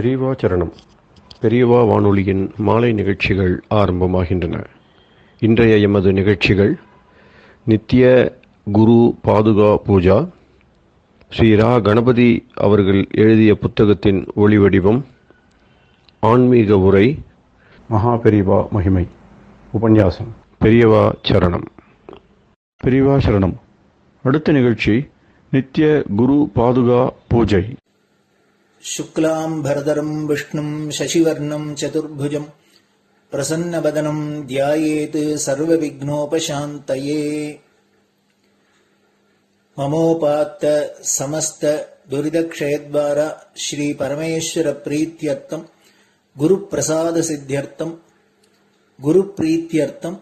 பெரியவா சரணம். பெரியவா வானொலியின் மாலை நிகழ்ச்சிகள் ஆரம்பமாகின்றன. இன்றைய எமது நிகழ்ச்சிகள் நித்திய குரு பாதுகா பூஜா, ஸ்ரீ ரா கணபதி அவர்கள் எழுதிய புத்தகத்தின் ஒளிவடிவம், ஆன்மீக உரை, மகா பெரியவா மகிமை, உபன்யாசம். பெரியவா சரணம். பெரியவா சரணம். அடுத்த நிகழ்ச்சி நித்திய குரு பாதுகா பூஜை. शुक्लां भरदरं विष्णुं शशिवर्णं चतुर्भुजं प्रसन्नवदनं ध्यायेत् सर्वविघ्नोपशान्तये। ममोपात्त समस्त दुरितक्षयद्वारा श्री परमेश्वर प्रीत्यर्थं गुरुप्रसाद सिद्ध्यर्थं गुरुप्रीत्यर्थं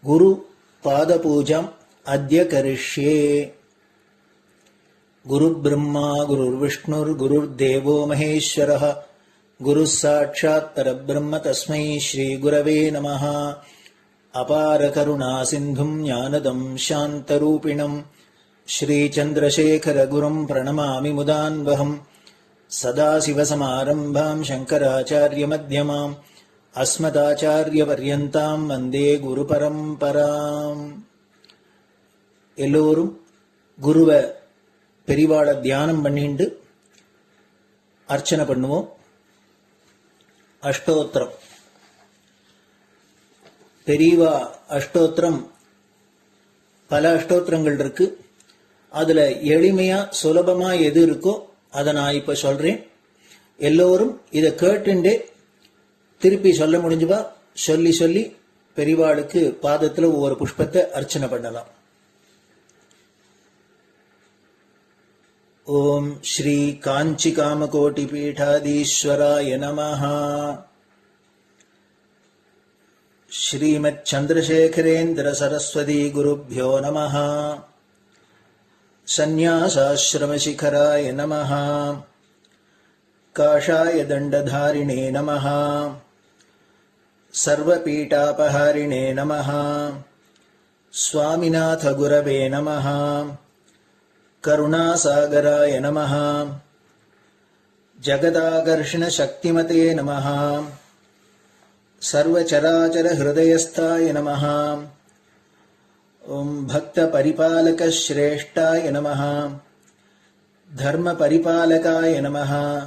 गुरुपादपूजाम् अद्य करिष्ये। गुरुर्ब्रह्मा गुरुर्विष्णुर्गुरुर्देवो महेश्वरः गुरुः साक्षात् परब्रह्म तस्मै श्रीगुरवे नमः। अपारकरुणासिन्धुं ज्ञानदं शान्तरूपिणं श्रीचन्द्रशेखरगुरुं प्रणमामि मुदान्वहम्। सदाशिवसमारम्भां शङ्कराचार्यमध्यमाम् अस्मदाचार्यपर्यन्तां वन्दे गुरुपरम्पराम्. எல்லோரும் குருவை பெரிவாளை தியானம் பண்ணிண்டு அர்ச்சனை பண்ணுவோம். அஷ்டோத்திரம். பெரியவா அஷ்டோத்திரம் பல அஷ்டோத்திரங்கள் இருக்கு. அதுல எளிமையா சுலபமா எது இருக்கோ அதை நான் இப்ப சொல்றேன். எல்லோரும் இதை கேட்டுண்டே திருப்பி சொல்ல முடிஞ்சுவா சொல்லி சொல்லி பெரிவாளுக்கு பாதத்துல ஒவ்வொரு புஷ்பத்தை அர்ச்சனை பண்ணலாம். ओम श्री कांची कामकोटि पीठाधीश्वराय नमः. श्रीमत् चंद्रशेखरेन्द्र सरस्वती गुरुभ्यो नमः. संन्यासाश्रम शिखराय नमः. काषाय दंडधारिणे नमः. सर्वपीठापहारिणे नमः. स्वामिनाथ गुरवे नमः. करुणासागराय नमः. जगदाकर्षण शक्तिमते नमः. सर्वचराचर हृदयस्थाय नमः. ओम भक्त परिपालक श्रेष्ठाय नमः. धर्म परिपालकाय नमः.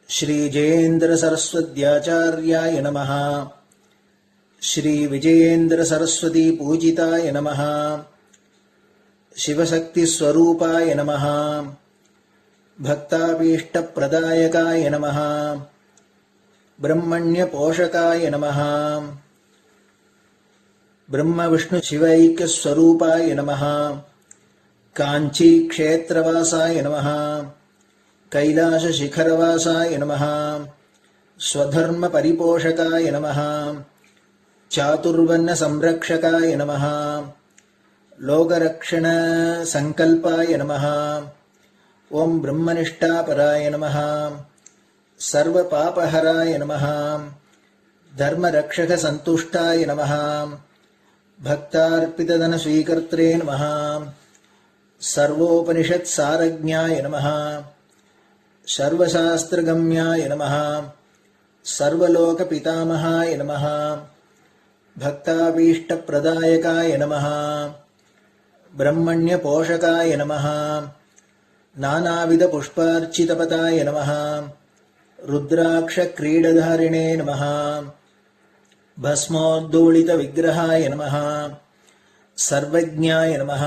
श्री जयेन्द्र सरस्वत्याचार्याय नमः. श्री विजयेन्द्र सरस्वती पूजिताय नमः. शिवशक्ति स्वरूपाय नमः. भक्ताभीष्ट प्रदायकाय नमः. ब्रह्मण्य पोषकाय नमः. ब्रह्म विष्णु शिवैक्य स्वरूपाय नमः. कांची क्षेत्रवासाय नमः. कैलाश शिखरवासाय नमः. स्वधर्म परिपोषकाय नमः. चातुर्वर्ण संरक्षकाय नमः. लोकरक्षण संकल्पाय नमः. ओम ब्रह्मनिष्ठापराय नमः. सर्वपापहराय नमः. धर्मरक्षक संतुष्टाय नमः. भक्तार्पितधन स्वीकर्त्रे नमः. सर्वोपनिषत् सारज्ञाय नमः. सर्वशास्त्रगम्याय नमः. सर्वलोक पितामहाय नमः. भक्ताभीष्ट प्रदायकाय नमः. ब्रह्मण्य पोषकाय नमः. नानाविध पुष्पार्चितपताय नमः. रुद्राक्ष क्रीडधारिणे नमः. भस्मोद्दोलित विग्रहाय नमः. सर्वज्ञाय नमः.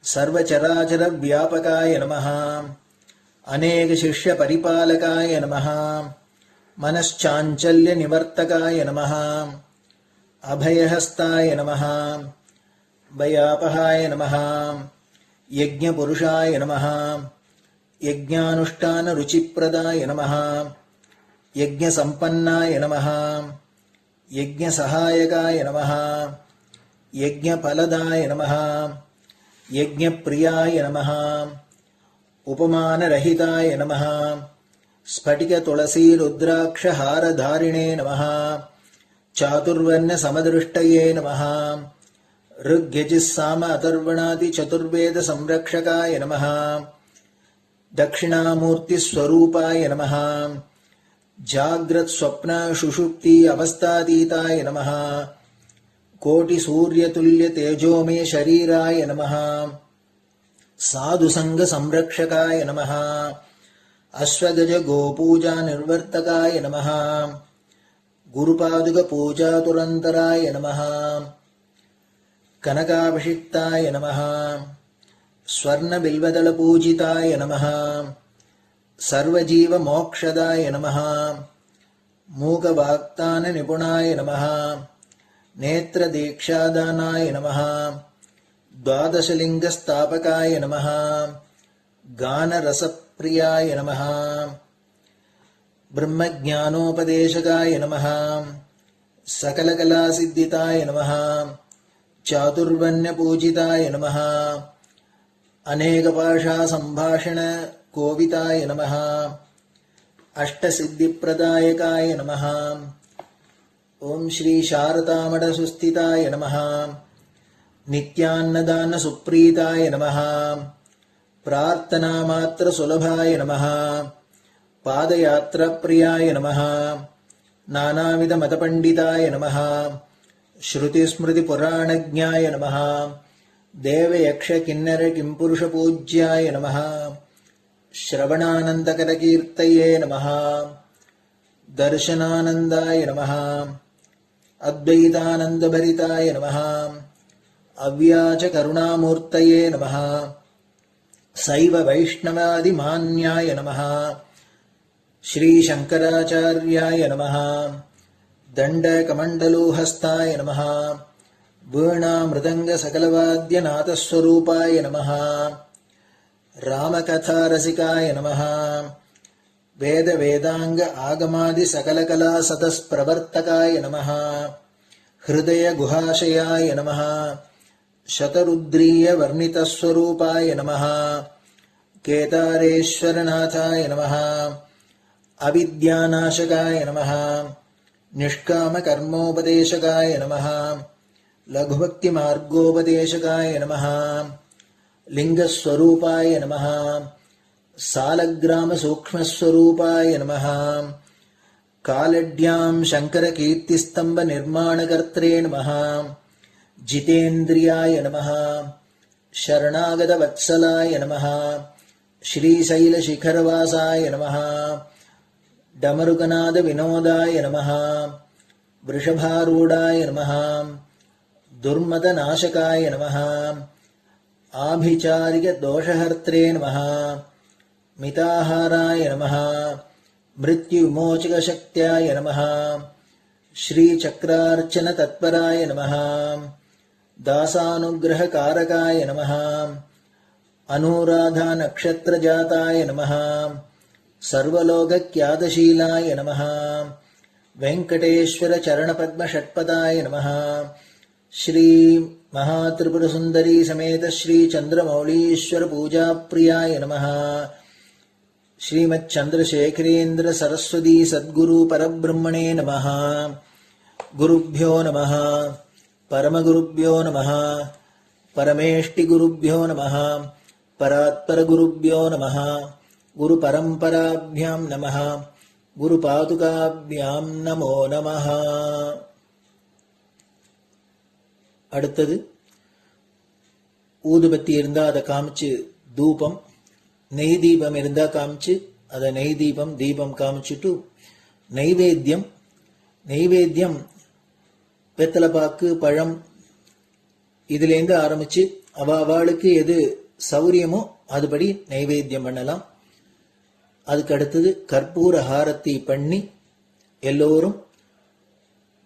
सर्वचराचर व्यापकाय नमः. अनेक शिष्य परिपालकाय नमः. मनश्चाञ्चल्य निवर्तकाय नमः. अभयहस्ताय नमः. भयापहाय नमः. यज्ञपुरुषाय नमः. यज्ञानुष्ठान रुचिप्रदाय नमः. यज्ञसम्पन्नाय नमः. यज्ञसहायकाय नमः. यज्ञफलदाय नमः. यज्ञप्रियाय नमः. उपमानरहिताय नमः. स्फटिक तुलसी रुद्राक्ष हारधारिणे नमः. चातुर्वर्ण समदृष्टये नमः. ऋग्यजुस्साम अथर्वणादि चतुर्वेद संरक्षकाय नमः. दक्षिणामूर्तिस्वरूपाय नमः जाग्रत् स्वप्न सुषुप्ति अवस्थातीताय नमः कोटिसूर्यतुल्यतेजोमय शरीराय नमः साधुसङ्गसंरक्षकाय नमः अश्वगज गोपूजा निर्वर्तकाय नमः गुरुपादुकपूजातुरन्तराय नमः कनकाभिषिक्ताय नमः स्वर्णबिल्वदलपूजिताय नमः सर्वजीवमोक्षदाय नमः मूकवाक्ताननिपुणाय नमः नेत्रदीक्षादानाय नमः द्वादशलिङ्गस्थापकाय नमः गानरसप्रियाय नमः ब्रह्मज्ञानोपदेशकाय नमः सकलकलासिद्धिताय नमः चातुर्वर्ण्यपूजिताय नमः अनेकभाषासम्भाषण कोविताय नमः अष्टसिद्धिप्रदायकाय नमः ओम श्री शारदामठसुस्थिताय नमः नित्यान्नदानसुप्रीताय नमः प्रार्थनामात्रसुलभाय नमः पादयात्राप्रियाय नमः नानाविधमतपण्डिताय नमः श्रुतिस्मृतिपुराणज्ञाय नमः देवयक्षकिन्नरकिंपुरुषपूज्याय नमः श्रवणानन्दकरकीर्तये नमः दर्शनानन्दाय नमः अद्वैतानन्दभरिताय नमः अव्याजकरुणामूर्तये नमः शैव वैष्णवादिमान्याय नमः श्रीशङ्कराचार्याय नमः दण्डकमण्डलोहस्ताय नमः वीणामृदङ्गसकलवाद्यनाथस्वरूपाय नमः रामकथारसिकाय नमः वेदवेदाङ्ग आगमादिसकलकलासतस्प्रवर्तकाय नमः हृदयगुहाशयाय नमः शतरुद्रीयवर्णितस्वरूपाय नमः केदारेश्वरनाथाय नमः अविद्यानाशकाय नमः निष्कामकर्मोपदेशकाय नमः लघुभक्तिमार्गोपदेशकाय नमः लिङ्गस्वरूपाय नमः सालग्रामसूक्ष्मस्वरूपाय नमः कालड्यां शङ्करकीर्तिस्तम्भनिर्माणकर्त्रे नमः जितेन्द्रियाय नमः शरणागतवत्सलाय नमः श्रीशैलशिखरवासाय नमः डमरुकनादविनोदाय नमः वृषभारूढाय नमः दुर्मदनाशकाय नमः आभिचारिकदोषहर्त्रे नमः मिताहाराय नमः मृत्युविमोचकशक्त्याय नमः श्रीचक्रार्चनतत्पराय नमः दासानुग्रहकारकाय नमः अनुराधानक्षत्रजाताय नमः सर्वलोकख्यातशीलाय नमः वेङ्कटेश्वरचरणपद्मषट्पदाय नमः श्री महात्रिपुरसुन्दरी समेत श्री चन्द्रमौलीश्वर पूजाप्रियाय नमः श्रीमच्चन्द्रशेखरेन्द्र सरस्वती सद्गुरु परब्रह्मणे नमः गुरुभ्यो नमः परमगुरुभ्यो नमः परमेष्टिगुरुभ्यो नमः परात्परगुरुभ्यो नमः गुरुपरम्पराभ्यां नमः गुरुपादुकाभ्यां नमो नमः. அடுத்தது ஊதுபத்தி இருந்தா அதை காமிச்சு தூபம், நெய் தீபம் இருந்தா காமிச்சு அதை நெய் தீபம் தீபம் காமிச்சுட்டு நைவேத்தியம் வெத்தலைப்பாக்கு பழம் இதுலேருந்து ஆரம்பிச்சு அவளுக்கு எது சௌரியமோ அதுபடி நைவேத்தியம் பண்ணலாம். அதுக்கு அடுத்தது கற்பூர ஹாரத்தி பண்ணி எல்லோரும்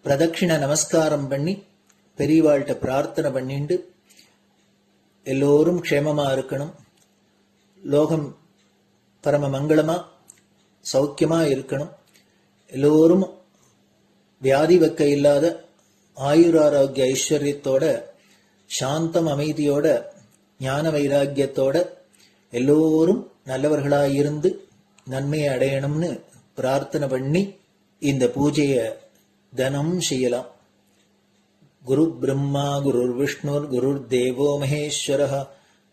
பிரதட்சிண நமஸ்காரம் பண்ணி பெரியவாள்கிட்ட பிரார்த்தனை பண்ணிண்டு எல்லோரும் க்ஷேமமா இருக்கணும், லோகம் பரம மங்களமா சௌக்கியமா இருக்கணும், எல்லோரும் வியாதி வெக்க இல்லாத ஆயுராரோக்கிய ஐஸ்வர்யத்தோட சாந்தம் அமைதியோட ஞான வைராக்கியத்தோட எல்லோரும் நல்லவர்களாயிருந்து நன்மையை அடையணும்னு பிரார்த்தனை பண்ணி இந்த பூஜையை தினம் செய்யலாம். குரு பிரம்மா குருர் விஷ்ணுர் குருர் தேவோ மகேஸ்வரः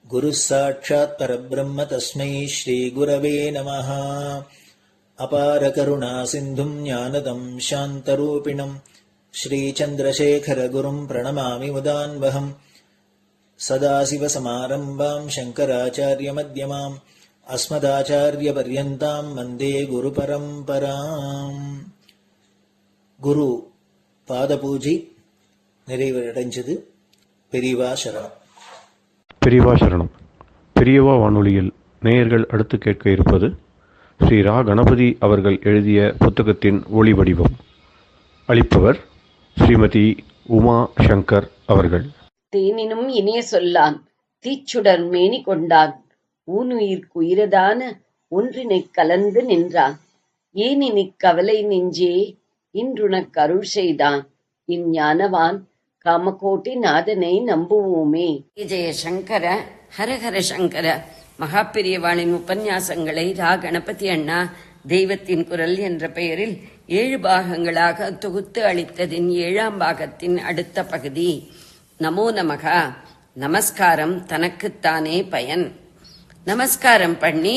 குரு சாட்சாத் பரபிரம்ம தஸ்மை ஸ்ரீ குரவே நமஹ. அபார கருணா சிந்தும் ஞானதம் சாந்தரூபிணம் ஸ்ரீ சந்திரசேகர குரும் பிரணமாமி முதான்வகம். சதாசிவசமாரம்பாம் சங்கராச்சாரிய மத்யமாம் அஸ்மதாச்சாரிய பர்யந்தாம் வந்தே குரு பரம்பராம். குரு பாத பூஜை நிறைவடைஞ்சது. பெரியவா சரணம். பெரியவா சரணம். பெரியவா வானொலியில் நேயர்கள் அடுத்து கேட்க இருப்பது ஸ்ரீ ரா கணபதி அவர்கள் எழுதிய புத்தகத்தின் ஒளி வடிவம். அளிப்பவர் ஸ்ரீமதி உமா சங்கர் அவர்கள். தேனினும் இனிய சொல்லான் தீச்சுடர் மேனி கொண்டான் ஊனுயிர்க்குயிரதான ஒன்றினைக் கலந்து நின்றான் ஏனினிக் கவலை நெஞ்சே இன்றுனக் அருள் செய்தான் இஞ்ஞானவான் காமகோட்டி நாதனை நம்புவோமே. ஜெய சங்கர ஹரஹர சங்கர. மகாபெரியவாளின் உபன்யாசங்களை ரா கணபதி அண்ணா தெய்வத்தின் குரல் என்ற பெயரில் 7 பாகங்களாக தொகுத்து அளித்ததின் 7ஆம் பாகத்தின் அடுத்த பகுதி. நமோ நமக. நமஸ்காரம் தனக்குத்தானே பயன். நமஸ்காரம் பண்ணி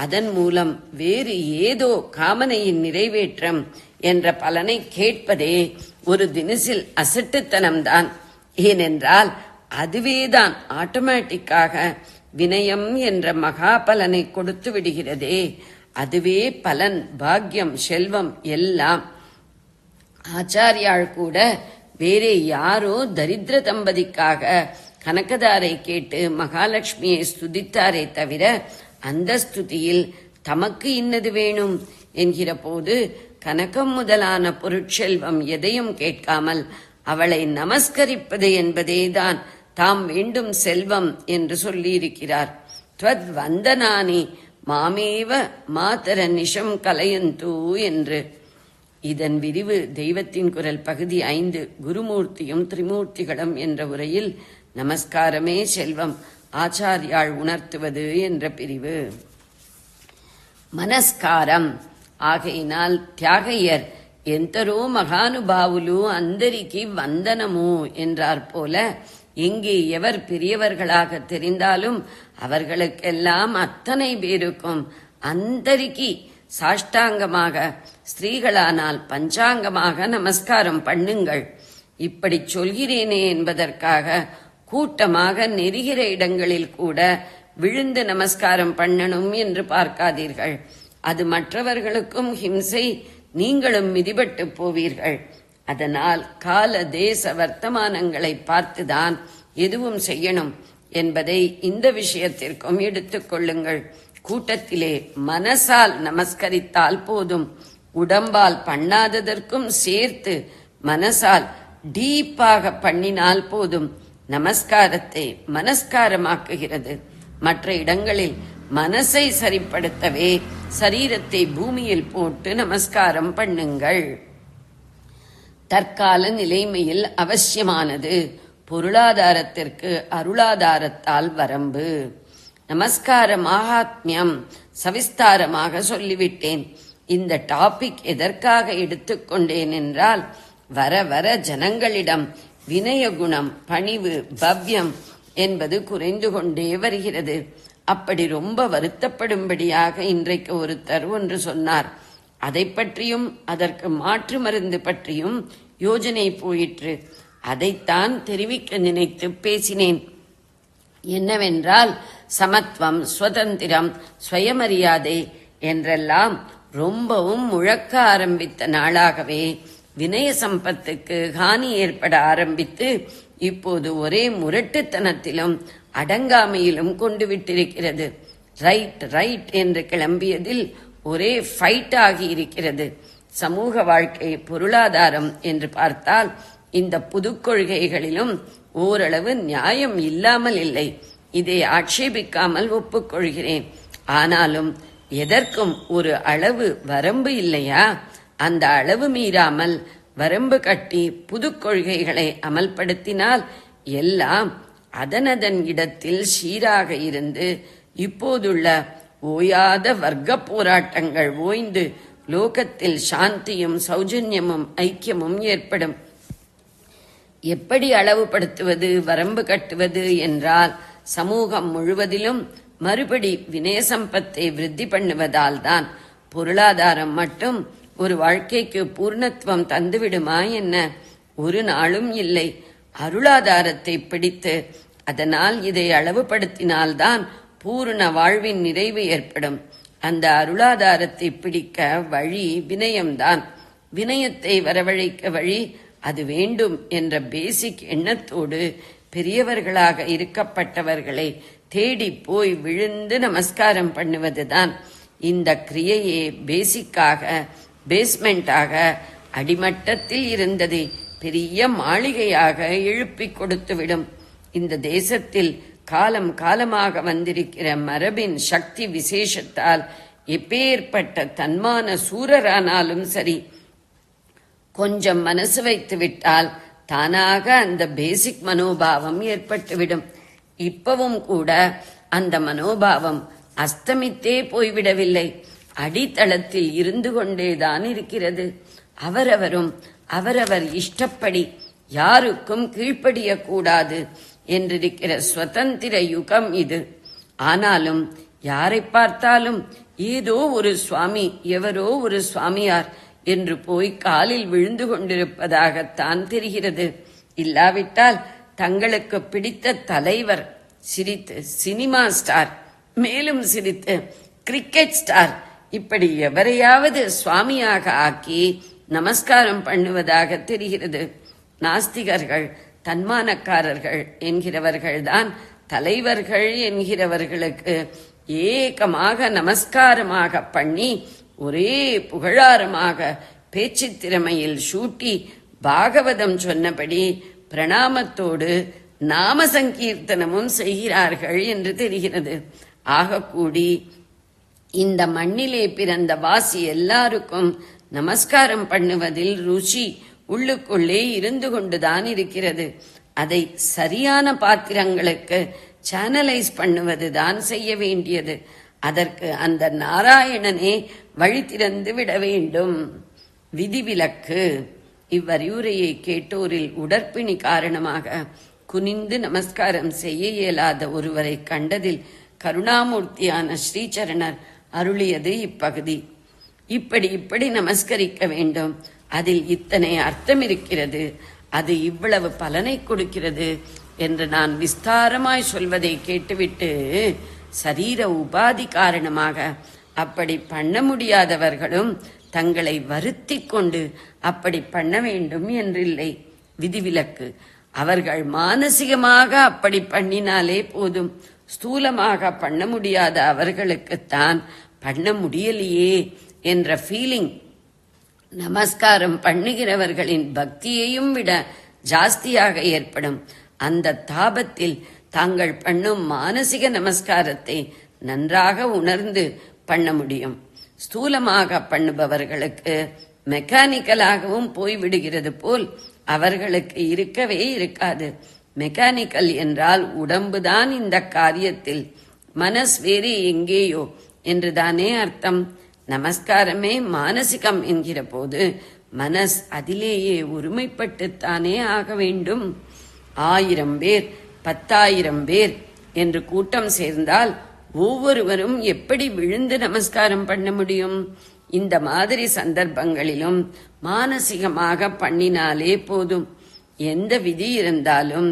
அதன் மூலம் வேறு ஏதோ காமனையின் நிறைவேற்றம் என்ற பலனை கேட்பதே ஒரு தினசில் அசட்டுத்தனம்தான். ஏனென்றால் அதுவேதான் ஆட்டோமேட்டிக்காக வினயம் என்ற மகா பலனை கொடுத்து விடுகிறதே. அதுவே பலன், பாக்கியம், செல்வம் எல்லாம். ஆச்சாரியாள் கூட வேறே யாரோ தரித்திர தம்பதிக்காக கனகதாரை கேட்டு மகாலட்சுமியை ஸ்துதித்தாரே தவிர அந்த ஸ்துதியில் தமக்கு இன்னது வேணும் என்கிற போது கனகம் முதலான பொருட்செல்வம் எதையும் கேட்காமல் அவளை நமஸ்கரிப்பது என்பதேதான் தாம் வேண்டும் செல்வம் என்று சொல்லியிருக்கிறார். த்வத் வந்தனானி மாமேவ மாதர நிஷம் கலையந்து என்று. இதன் விரிவு தெய்வத்தின் குரல் பகுதி 5 குருமூர்த்தியும் திரிமூர்த்திகளும் என்ற உரையில் நமஸ்காரமே செல்வம் ஆச்சாரியாள் உணர்த்துவது என்ற பிரிவு. మనస్కారం. ఆగైనాల్ త్యాగయ్యర్ ఎంతరో మహానుభావులు అందరికీ వందనము என்றார் போல எங்கே எவர் பெரியவர்களாக தெரிந்தாலும் அவர்களுக்கெல்லாம் அத்தனை பேருக்கும் அந்தரிக்கு சாஷ்டாங்கமாக, ஸ்திரீகளானால் பஞ்சாங்கமாக நமஸ்காரம் பண்ணுங்கள். இப்படி சொல்கிறேனே என்பதற்காக கூட்டமாக நெருகிற இடங்களில் கூட விழுந்து நமஸ்காரம் பண்ணணும் என்று பார்க்காதீர்கள். அது மற்றவர்களுக்கும் ஹிம்சை, நீங்களும் மிதிபட்டு போவீர்கள். அதனால் கால தேச வர்த்தமானங்களை பார்த்துதான் எதுவும் செய்யணும் என்பதை இந்த விஷயத்திற்கும் எடுத்துக் கொள்ளுங்கள். கூட்டத்திலே மனசால் நமஸ்கரித்தால் போதும். உடம்பால் பண்ணாததற்கும் சேர்த்து மனசால் டீப்பாக பண்ணினால் போதும். நமஸ்காரத்தை மனஸ்காரமாக்குகிறது. மற்ற இடங்களில் மனசை சரிப்படுத்தவே சரீரத்தை பூமியில் போட்டு நமஸ்காரம் பண்ணுங்கள். தற்கால நிலைமையில் அவசியமானது. பொருளாதாரத்திற்கு அருளாதாரத்தால் வரம்பு. நமஸ்கார மகாத்மியம் சவிஸ்தாரமாக சொல்லிவிட்டேன். இந்த டாபிக் எதற்காக எடுத்துக்கொண்டேன் என்றால், வர வர ஜனங்களிடம் வினய குணம், பணிவு, பவ்யம் என்பது குறைந்து கொண்டே வருகிறது. அப்படி ரொம்ப வருத்தப்படும்படியாக இன்றைக்கு ஒருத்தர் ஒன்று சொன்னார். அதை பற்றியும் அதற்கு மாற்று மருந்து பற்றியும் யோஜனை போயிற்று. அதைத்தான் தெரிவிக்க நினைத்து பேசினேன். என்னவென்றால், சமத்துவம், சுதந்திரம், சுயமரியாதை என்றெல்லாம் ரொம்பவும் முழக்க ஆரம்பித்த நாளாகவே வினய சம்பத்துக்கு ஹானி ஏற்பட ஆரம்பித்து இப்போது ஒரே முரட்டுத்தனத்திலும் அடங்காமையிலும் கொண்டு விட்டிருக்கிறது. ரைட் ரைட் என்று கிளம்பியதில் ஒரே ஃபைட் ஆகி இருக்கிறது. சமூக வாழ்க்கை, பொருளாதாரம் என்று பார்த்தால் இந்த புது கொள்கைகளிலும் ஓரளவு நியாயம் இல்லாமல் இல்லை. இதை ஆட்சேபிக்காமல் ஒப்புக்கொள்கிறேன். ஆனாலும் எதற்கும் ஒரு அளவு வரம்பு இல்லையா? அந்த அளவு மீறாமல் வரம்பு கட்டி புது கொள்கைகளை அமல்படுத்தினால் எல்லாம் அதனதன் இடத்தில் சீராக இருந்து இப்போதுள்ள ஓயாத வர்க்க போராட்டங்கள் ஓய்ந்து லோகத்தில் சாந்தியும் சௌஜன்யமும் ஐக்கியமும் ஏற்படும். எப்படி அளவுபடுத்துவது, வரம்பு கட்டுவது என்றால், சமூகம் முழுவதிலும் மறுபடி வினயசம்பத்தை விருத்தி பண்ணுவதால் தான் பொருளாதாரம் மட்டும் ஒரு வாழ்க்கைக்கு பூர்ணத்துவம் தந்துவிடுமா என்ன? ஒரு நாளும் இல்லை. அருளாதாரத்தை பிடித்து அதனால் இதை அளவுபடுத்தினால்தான் பூர்ண வாழ்வின் நிறைவு ஏற்படும். அந்த அருளாதாரத்தை பிடிக்க வழி வினயம்தான். வினயத்தை வரவழைக்க வழி அது வேண்டும் என்ற பேசிக் எண்ணத்தோடு பெரியவர்களாக இருக்கப்பட்டவர்களை தேடி போய் விழுந்து நமஸ்காரம் பண்ணுவதுதான். இந்த கிரியையே பேசிக்காக, பேஸ்மெண்டாக, அடிமட்டத்தில் இருந்ததை பெரிய மாளிகையாக எழுப்பிக் கொடுத்துவிடும். இந்த தேசத்தில் காலம் காலமாக வந்திருக்கிற மரபின் சக்தி விசேஷத்தால் எப்பேற்பட்ட தன்மான சூரரானாலும் சரி, கொஞ்சம் மனசு வைத்து விட்டால் தானாக அந்த பேசிக் மனோபாவம் ஏற்பட்டுவிடும். இப்பவும் கூட அந்த மனோபாவம் அஸ்தமித்தே போய்விடவில்லை, அடித்தளத்தில் இருந்து கொண்டேதான் இருக்கிறது. அவரவரும் அவரவர் இஷ்டப்படி யாருக்கும் கீழ்ப்படியக்கூடாது என்றிருக்கிற சுதந்திர யுகம் இது. ஆனாலும் யாரை பார்த்தாலும் ஏதோ ஒரு சுவாமி, எவரோ ஒரு சுவாமியார் என்று போய் காலில் விழுந்து கொண்டிருப்பதாகத்தான் தெரிகிறது. இல்லாவிட்டால் தங்களுக்கு பிடித்த தலைவர் சிரித்து, சினிமா ஸ்டார் மேலும் சிரித்து, கிரிக்கெட் ஸ்டார் இப்படி எவரையாவது சுவாமியாக ஆக்கி நமஸ்காரம் பண்ணுவதாக தெரிகிறது. நாஸ்திகர்கள், தன்மானக்காரர்கள் என்கிறவர்கள்தான் தலைவர்கள் என்கிறவர்களுக்கு ஏகமாக நமஸ்காரமாக பண்ணி ஒரே புகழாரமாக பேச்சு திறமையில் சூட்டி பாகவதம் சொன்னபடி பிரணாமத்தோடு நாம சங்கீர்த்தனமும் செய்கிறார்கள் என்று தெரிகிறது. ஆகக்கூடி இந்த மண்ணிலே பிறந்த வாசி எல்லாருக்கும் நமஸ்காரம் பண்ணுவதில் ருச்சி உள்ளுக்குள்ளே இருந்து கொண்டுதான் இருக்கிறது. அதை சரியான பாத்திரங்களுக்கு சேனலைஸ் பண்ணுவதுதான் செய்ய வேண்டியது. அதற்கு அந்த நாராயணனே வழி திறந்து விட வேண்டும். விதிவிலக்கு. இவ்வறிவுரையை கேட்டோரில் உடற்பிணி காரணமாக குனிந்து நமஸ்காரம் செய்ய இயலாத ஒருவரை கண்டதில் கருணாமூர்த்தியான ஸ்ரீசரணர் அருளியது இப்பகுதி. இப்படி நமஸ்கரிக்க வேண்டும், அதில் இத்தனை அர்த்தம் இருக்கிறது, அது இவ்வளவு பலனை கொடுக்கிறது என்று நான் விஸ்தாரமாய் சொல்வதை கேட்டுவிட்டு சரீர உபாதி காரணமாக அப்படி பண்ண முடியாதவர்களும் தங்களை வருத்தி கொண்டு அப்படி பண்ண வேண்டும் என்றில்லை. விதிவிலக்கு. அவர்கள் மானசிகமாக அப்படி பண்ணினாலே போதும். ஸ்தூலமாக பண்ண முடியாத அவர்களுக்குத்தான் பண்ண முடியலையே என்ற ஃபீலிங் நமஸ்காரம் பண்ணுகிறவர்களின் பக்தியையும் விட ஜாஸ்தியாக ஏற்படும். அந்த தாபத்தில் தாங்கள் பண்ணும் மானசிக நமஸ்காரத்தை நன்றாக உணர்ந்து பண்ண முடியும். ஸ்தூலமாக பண்ணுபவர்களுக்கு மெக்கானிக்கலாகவும் போய்விடுகிறது போல் அவர்களுக்கு இருக்கவே இருக்காது. மெக்கானிக்கல் என்றால் உடம்புதான் இந்த காரியத்தில், மனஸ் வேறு எங்கேயோ என்றுதானே அர்த்தம். நமஸ்காரமே மானசிகம் என்கிற போது மனஸ் அதிலேயே ஒருமைப்பட்டுத்தானே ஆக வேண்டும். 1000 பேர் 10,000 பேர் என்று கூட்டம் சேர்ந்தால் ஒவ்வொருவரும் எப்படி விழுந்து நமஸ்காரம் பண்ண முடியும்? இந்த மாதிரி சந்தர்ப்பங்களிலும் மானசிகமாக பண்ணினாலே போதும். எந்த விதி இருந்தாலும்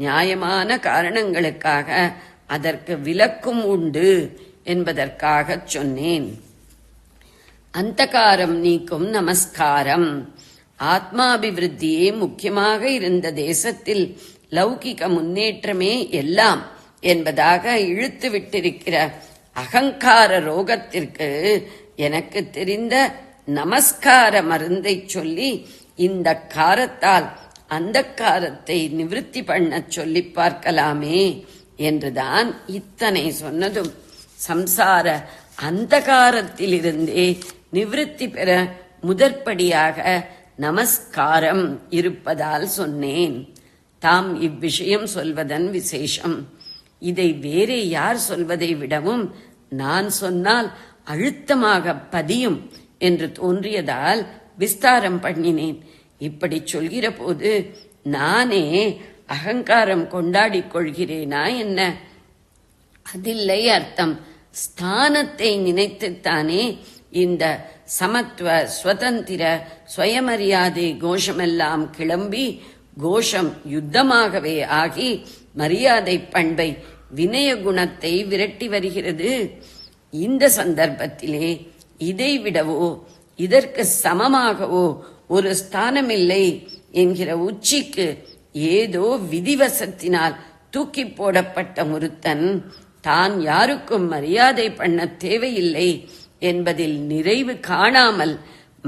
நியாயமான காரணங்களுக்காக அதற்கு விலக்கும் உண்டு என்பதற்காக சொன்னேன். அந்தகாரம் நீக்கும் நமஸ்காரம். ஆத்மாபிவிருத்தியே முக்கியமாக இருந்த தேசத்தில் லௌகிக முன்னேற்றமே எல்லாம் என்பதாக இழுத்து விட்டிருக்கிற அகங்கார ரோகத்திற்கு எனக்கு தெரிந்த நமஸ்கார மருந்தை சொல்லி இந்த காரத்தால் அந்த காரத்தை நிவிருத்தி பண்ண சொல்லி பார்க்கலாமே என்றுதான் இத்தனை சொன்னதும் சம்சார அந்தகாரத்திலிருந்தே நிவிருத்தி பெற முதற்படியாக நமஸ்காரம் இருப்பதால் சொன்னேன். தாம் இவ்விஷயம் சொல்வதன் விசேஷம். இதை வேறே யார் சொல்வதை விடவும் நான் சொன்னால் அழுத்தமாக பதியும் என்று தோன்றியதால் விஸ்தாரம் பண்ணினேன். இப்படி சொல்கிற போது நானே அகங்காரம் கொண்டாடிக் கொள்கிறேனா என்ன அதில்லை அர்த்தம். ஸ்தானத்தை நினைத்துத்தானே இந்த சமத்துவ சுதந்திர சுயமரியாதை கோஷமெல்லாம் கிளம்பி கோஷம் யுத்தமாகவே ஆகி மரியாதை பண்பை வினய குணத்தை விரட்டி வருகிறது. இந்த சந்தர்ப்பத்திலே இதை விடவோ இதற்கு சமமாகவோ ஒரு ஸ்தானமில்லை என்கிற உச்சிக்கு ஏதோ விதிவசத்தினால் தூக்கி போடப்பட்ட ஒருத்தன் தான் யாருக்கும் மரியாதை பண்ண தேவையில்லை என்பதில் நிறைவு காணாமல்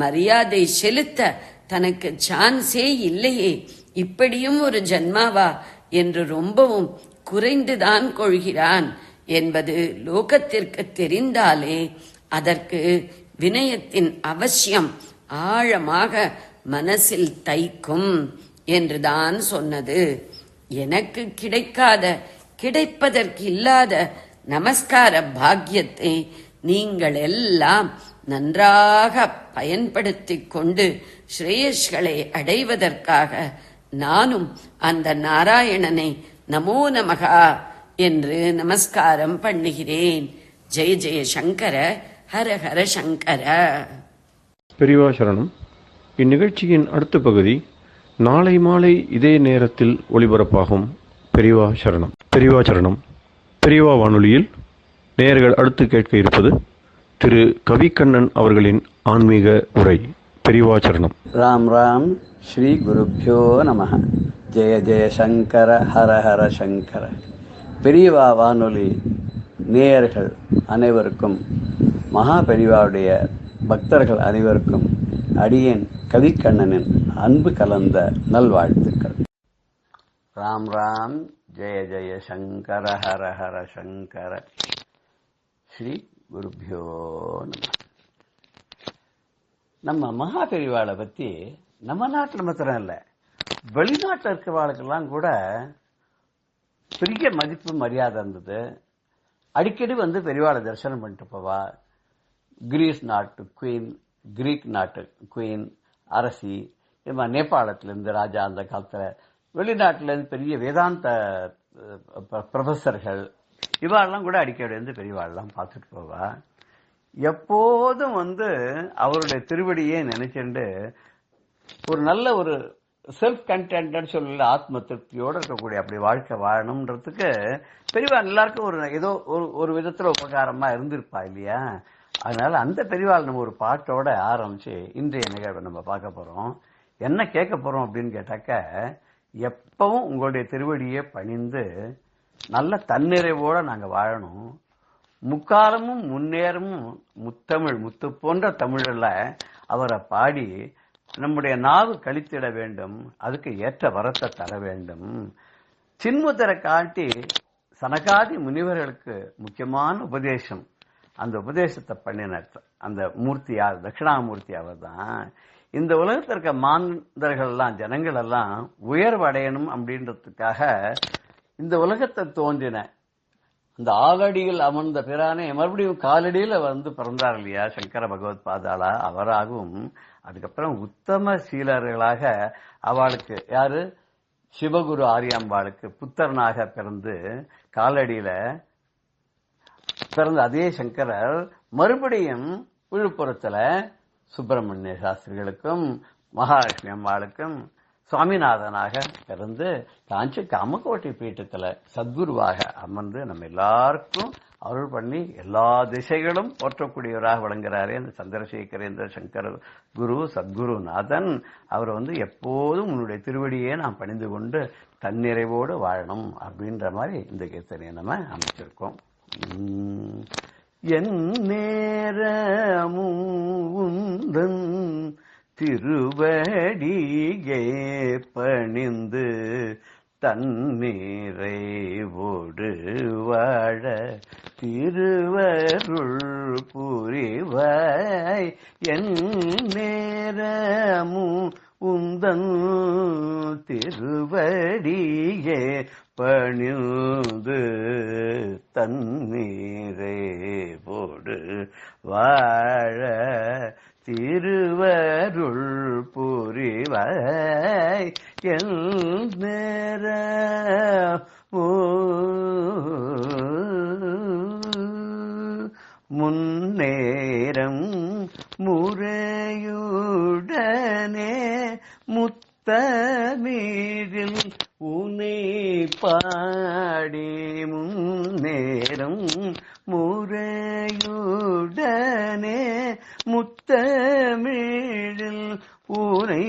மரியாதை செலுத்த தனக்கு சான்ஸே இல்லையே, இப்படியும் ஒரு ஜன்மாவா என்று ரொம்பவும் குறைந்துதான் கொள்கிறான் என்பது லோகத்திற்கு தெரிந்தாலே அதற்கு வினயத்தின் அவசியம் ஆழமாக மனசில் தைக்கும் என்றுதான் சொன்னது. எனக்கு கிடைக்காத, கிடைப்பதற்கு இல்லாத நமஸ்கார பாக்கியத்தை நீங்கள் எல்லாம் நன்றாக பயன்படுத்திக் கொண்டு ஸ்ரேயஸ்களை அடைவதற்காக நானும் அந்த நாராயணனை நமோ நமகா என்று நமஸ்காரம் பண்ணுகிறேன். ஜெய ஜெய சங்கர, ஹர ஹர சங்கர. பெரியவா சரணம். இந்நிகழ்ச்சியின் அடுத்த பகுதி நாளை மாலை இதே நேரத்தில் ஒளிபரப்பாகும். பெரியவா சரணம். பெரியவா சரணம். பெரியவா வானொலியில் நேயர்கள் அடுத்து கேட்க இருப்பது திரு கவிக்கண்ணன் அவர்களின் ஆன்மீக உரை. பெரியவா சரணம். ராம் ராம். ஸ்ரீ குருப்யோ நமஹ. ஜெய ஜெய சங்கர, ஹர ஹர சங்கர. பெரியவா வானொலி நேயர்கள் அனைவருக்கும், மகா பெரியவாவுடைய பக்தர்கள் அனைவருக்கும் அடியேன் கவிக்கண்ணனின் அன்பு கலந்த நல்வாழ்த்துக்கள். ராம் ராம். ஜெய ஜெய சங்கர, ஹர ஹர சங்கர. ஸ்ரீ குருப்யோ நம. நம்ம மகா பெரியவாளை பத்தி நம்ம நாட்டில் மாத்திரம் இல்லை, வெளிநாட்டில் இருக்கிறவாளுக்கெல்லாம் கூட பெரிய மதிப்பு மரியாதை இருந்தது. அடிக்கடி வந்து பெரியவாளை தரிசனம் பண்ணிட்டு போவா. கிரீஸ் நாட்டு குவீன், கிரீக் நாட்டு குவீன், அரசி, நேபாளத்திலிருந்து ராஜா, அந்த காலத்தில் வெளிநாட்டிலிருந்து பெரிய வேதாந்த ப்ரொஃபஸர்கள், இவாளெல்லாம் கூட அடிக்கடி வந்து பெரியவாளெல்லாம் பார்த்துட்டு போவா. எப்போதும் வந்து அவருடைய திருவடியே நினைச்சுண்டு ஒரு நல்ல ஒரு செல்ஃப் கண்டென்ட் சொல்லல, ஆத்ம திருப்தியோடு இருக்கக்கூடிய அப்படி வாழ்க்கை வாழணும்ன்றதுக்கு பெரியவா எல்லாருக்கும் ஒரு ஏதோ ஒரு விதத்துல உபகாரமா இருந்திருப்பா இல்லையா. அதனால அந்த பெரியவாள் நம்ம ஒரு பாட்டோட ஆரம்பிச்சு இன்றைய நிகழ்வை நம்ம பார்க்க போறோம். என்ன கேட்க போறோம் அப்படின்னு கேட்டாக்க, எப்பவும் உங்களுடைய திருவடியை பணிந்து நல்ல தன்னிறைவோட நாங்க வாழணும், முக்காலமும் முன்னேறமும் முத்தமிழ், முத்து போன்ற தமிழ்ல அவரை பாடி நம்முடைய நாவு கழித்திட வேண்டும், அதுக்கு ஏற்ற வரத்தை தர வேண்டும். சின்முத்திரை காட்டி சனகாதி முனிவர்களுக்கு முக்கியமான உபதேசம், அந்த உபதேசத்தை பண்ணின அந்த மூர்த்தி யார்? தட்சிணாமூர்த்தி அவர் தான். இந்த உலகத்தில் இருக்க மாந்தர்கள் எல்லாம், ஜனங்கள் எல்லாம் உயர்வடையணும் அப்படின்றதுக்காக இந்த உலகத்தை தோன்றின அந்த ஆலடியில் அமர்ந்த பிரானே மறுபடியும் காலடியில் வந்து பிறந்தார் இல்லையா, சங்கர பகவத் பாதாளா அவராகவும். அதுக்கப்புறம் உத்தம சீலர்களாக அவளுக்கு யாரு, சிவகுரு ஆரியாம்பாளுக்கு புத்தரனாக பிறந்து காலடியில பிறந்த அதே சங்கரர் மறுபடியும் விழுப்புரத்துல சுப்பிரமணிய சாஸ்திரிகளுக்கும் மகாலட்சுமி அம்பாளுக்கும் சுவாமிநாதனாக பிறந்து காஞ்சி காமகோட்டை பீட்டத்துல சத்குருவாக அமர்ந்து நம்ம எல்லாருக்கும் அருள் பண்ணி எல்லா திசைகளும் போற்றக்கூடியவராக விளங்குறாரே அந்த சந்திரசேகரேந்திர சங்கர குரு சத்குருநாதன். அவர் வந்து எப்போதும் உன்னுடைய திருவடியே நாம் பணிந்து கொண்டு தன்னிறைவோடு வாழணும் அப்படின்ற மாதிரி இந்த கீர்த்தனையை நம்ம அமைச்சிருக்கோம். என் நேரமும் உந்தன் திருவடியே பணிந்து தன்னிறைவோடு வாழ திருவருள் புரிவாய். என் நேரமும் உந்தன் திருவடியே பணிந்து தன்னிறைவோடு வாழ திருவருள் புரிவாய். என் நேரமும் முத்தமிழில் உனை பாடி முன்னேறும் முறையுடனே முத்தமிழில் உனை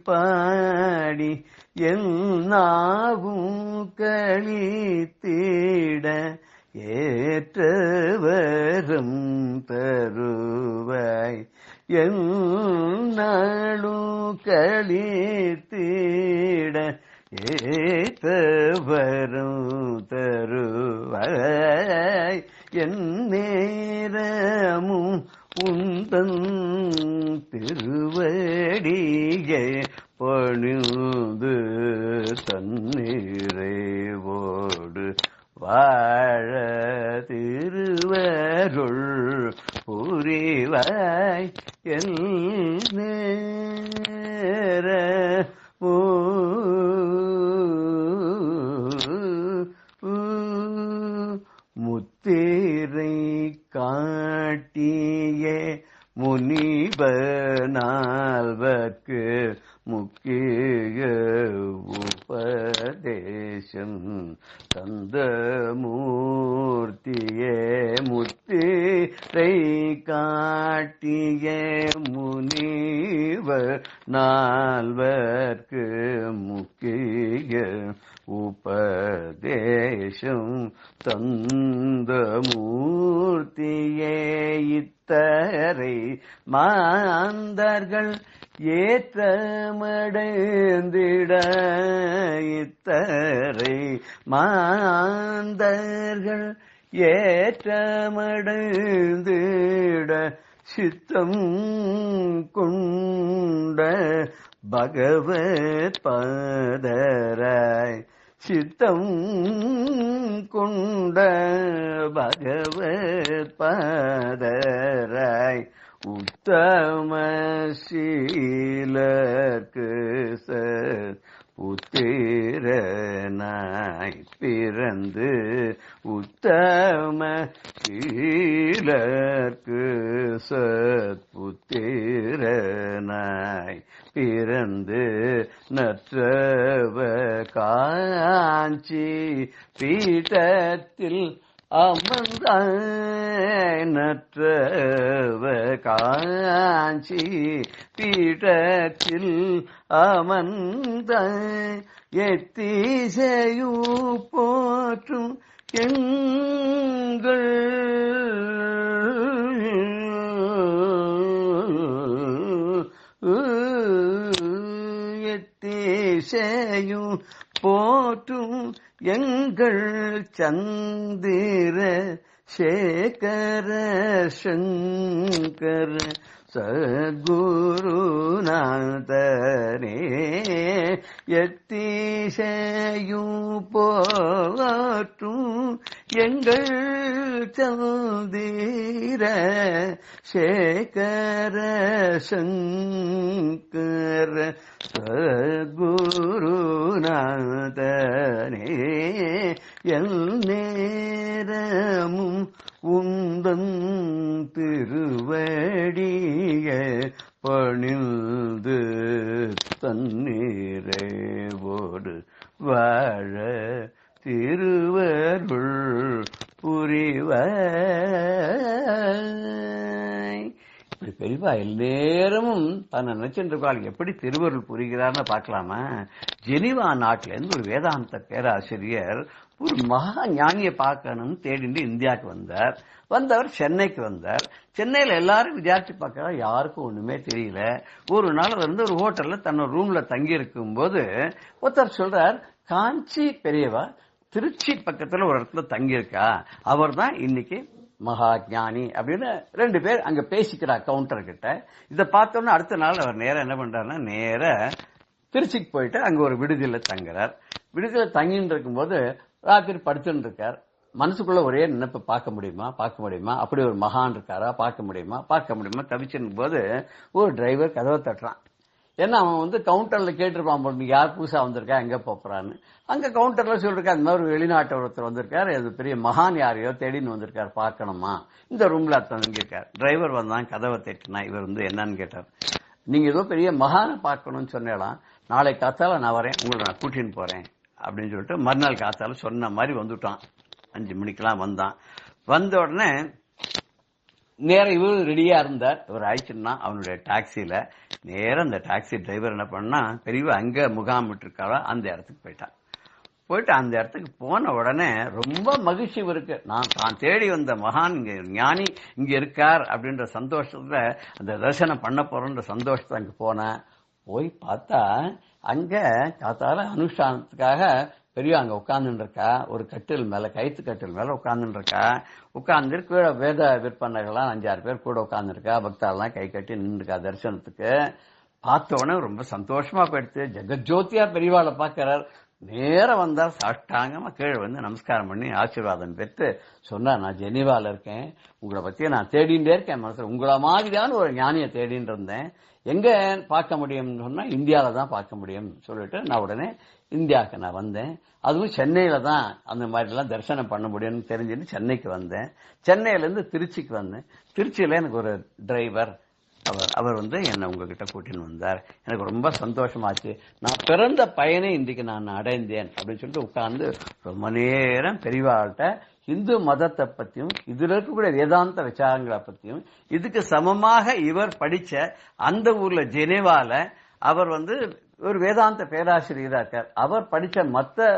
பாடி என் நாவும் களித்திட ஏற்றவரும் தருவாய் என் நாளும் களித்திட ஏற்றவரும் தருவாய் என் நேரமும் உந்தன் திருவடியை பணிந்து தன்னிறைவோடு வாழ திருவருள் புரிவாய் எல் நேரமோ முத்திரை காட்டிய முனிவனால்வர்க்கு முக்கிய உபதேசம் தந்த மூர்த்தியே முத்திரை காட்டிய முனிவர் நால்வர்க்கு முக்கிய உபதேசம் தந்த மூர்த்தியே இத்தரை மாந்தர்கள் ஏற்றமடைந்திட இத்தரை மாந்தர்கள் ஏற்றமடைந்திட சித்தம் கொண்ட பகவத் பாதராய் சித்தம் கொண்ட பகவத் பாதராய் உத்தம சீலர்க்கு புத்திரனாய் பிறந்து உத்தம சீலர்க்கு சத்புத்திரனாய் பிறந்து நற்றவ காஞ்சி பீட்டத்தில் அமர்ந்தாய் நற்றவ காஞ்சி பீட்டத்தில் அமர்ந்தாய் எத்திசையு போற்றும் எங்கள் எத்திசையும் போற்றும் எங்கள் சந்திர சேகர சங்கர சத்குருநாதனே எத்திசையும் போற்றும் எங்கள் சந்திர சேகர சங்கர சத்குருநாதனே எல் நேரமும் உந்தன் திருவடிய பணிந்து தன்னிறைவோடு வாழ திருவருள் புரிவாய். இப்படி பெரியவா எல்லேரமும் தன்னை நினைச்சிருக்காள் எப்படி திருவருள் புரிகிறார்னு பார்க்கலாமா? ஜெனிவா நாட்டில இருந்து ஒரு வேதாந்த பேராசிரியர் ஒரு மகா ஞானியை பார்க்கணும் தேடிட்டு இந்தியாவுக்கு வந்தார். வந்தவர் சென்னைக்கு வந்தார். சென்னையில எல்லாரும் விசாரிச்சு பார்க்க யாருக்கும் ஒண்ணுமே தெரியல. ஒரு நாள் வந்து ஒரு ஹோட்டல்ல தன்னோட ரூம்ல தங்கி இருக்கும் போது ஒருத்தர் சொல்றார், காஞ்சி பெரியவா திருச்சி பக்கத்துல ஒரு இடத்துல தங்கியிருக்கா, அவர் தான் இன்னைக்கு மகா ஞானி அப்படின்னு ரெண்டு பேர் அங்க பேசிக்கிறார் கவுண்டர் கிட்ட. இதை பார்த்தோன்னா அடுத்த நாள் அவர் நேரம் என்ன பண்றாருன்னா நேர திருச்சிக்கு போயிட்டு அங்க ஒரு விடுதியில தங்குறார். விடுதியில தங்கின்னு இருக்கும்போது ராத்திரி படுத்துன்னு இருக்கார். மனசுக்குள்ள ஒரே நினைப்பு, பார்க்க முடியுமா அப்படி ஒரு மகான் இருக்காரா, பார்க்க முடியுமா தவிச்சிருக்கும் போது ஒரு டிரைவர் கதவை தட்டுறான். ஏன்னா அவன் வந்து கவுண்டர்ல கேட்டிருப்பான் போல, நீங்க யார் புதுசா வந்திருக்கா, எங்க போறான்னு. அங்க கவுண்டர்ல சொல்லிருக்கா, இந்த மாதிரி வெளிநாட்டு ஒருத்தர் வந்திருக்காரு, அது பெரிய மகான் யாரையோ தேடின்னு வந்திருக்காரு, பார்க்கணுமா, இந்த ரூம்ல தங்கியிருக்காரு. டிரைவர் வந்தான், கதவை தட்டினா, இவர் வந்து என்னன்னு கேட்டார். நீங்க ஏதோ பெரிய மகானை பார்க்கணும்னு சொன்னேலாம், நாளை காத்தால நான் வரேன், உங்களை நான் கூட்டின்னு போறேன் அப்படின்னு சொல்லிட்டு மறுநாள் காத்தால சொன்ன மாதிரி வந்துட்டான். 5 மணிக்கெல்லாம் வந்தான். வந்த உடனே நேரம் இவரு ரெடியா இருந்தார். இவர் ஆயிடுச்சுன்னா அவனுடைய டாக்ஸில நேரம் அந்த டாக்ஸி டிரைவர் என்ன பண்ணா, பெரியவா அங்க முகாமிட்டு இருக்காரோ அந்த இடத்துக்கு போயிட்டான். போயிட்டு அந்த இடத்துக்கு போன உடனே ரொம்ப மகிழ்ச்சி இவருக்கு. தான் தேடி வந்த மகான் இங்க ஞானி இங்க இருக்கார் அப்படின்ற சந்தோஷத்துல, அந்த தரிசனம் பண்ண போறோன்ற சந்தோஷத்தை அங்க போனேன். போய் பார்த்தா அங்க காத்தால அனுஷ்டானத்துக்காக பெரிய அங்க உட்கார்ந்துட்டு இருக்கா. ஒரு கட்டில் மேல, கயிற்று கட்டில் மேல உட்கார்ந்துட்டு இருக்கா. உட்கார்ந்து கீழே வேத விற்பனைகள்லாம் 5-6 பேர் கூட உட்கார்ந்து இருக்கா. பக்தாலாம் கை கட்டி நின்றுருக்கா தரிசனத்துக்கு. பார்த்த உடனே ரொம்ப சந்தோஷமா போயிடுத்து. ஜெகஜோதியா பெரியவாளை பார்க்கிறார். நேரம் வந்தார், சாஷ்டாங்கமா கீழே வந்து நமஸ்காரம் பண்ணி ஆசீர்வாதம் பெற்று சொன்னார், நான் ஜெனீவால இருக்கேன், உங்களை பத்தி நான் தேடிண்டே இருக்கேன் மனசுல, உங்களை மாதிரியான ஒரு ஞானியை தேடின்னு இருந்தேன், எங்க பார்க்க முடியும்னு சொன்னா இந்தியாவில தான் பார்க்க முடியும் சொல்லிட்டு நான் உடனே இந்தியாவுக்கு நான் வந்தேன். அதுவும் சென்னையில தான் அந்த மாதிரி எல்லாம் தரிசனம் பண்ண முடியும்னு தெரிஞ்சுட்டு சென்னைக்கு வந்தேன். சென்னையில இருந்து திருச்சிக்கு வந்தேன். திருச்சியில எனக்கு ஒரு டிரைவர் அவர் வந்து என்னை உங்ககிட்ட கூட்டின்னு வந்தார். எனக்கு ரொம்ப சந்தோஷமாச்சு. நான் பிறந்த பயனை இன்றைக்கு நான் அடைந்தேன் அப்படின்னு சொல்லிட்டு உட்கார்ந்து ரொம்ப நேரம் பெரியவாள்கிட்ட இந்து மதத்தை பத்தியும் இதுல இருக்கக்கூடிய வேதாந்த விசாரங்களை பத்தியும், இதுக்கு சமமாக இவர் படிச்ச அந்த ஊர்ல ஜெனீவால அவர் வந்து ஒரு வேதாந்த பேராசிரியரா இருக்கார். அவர் படிச்ச மத்த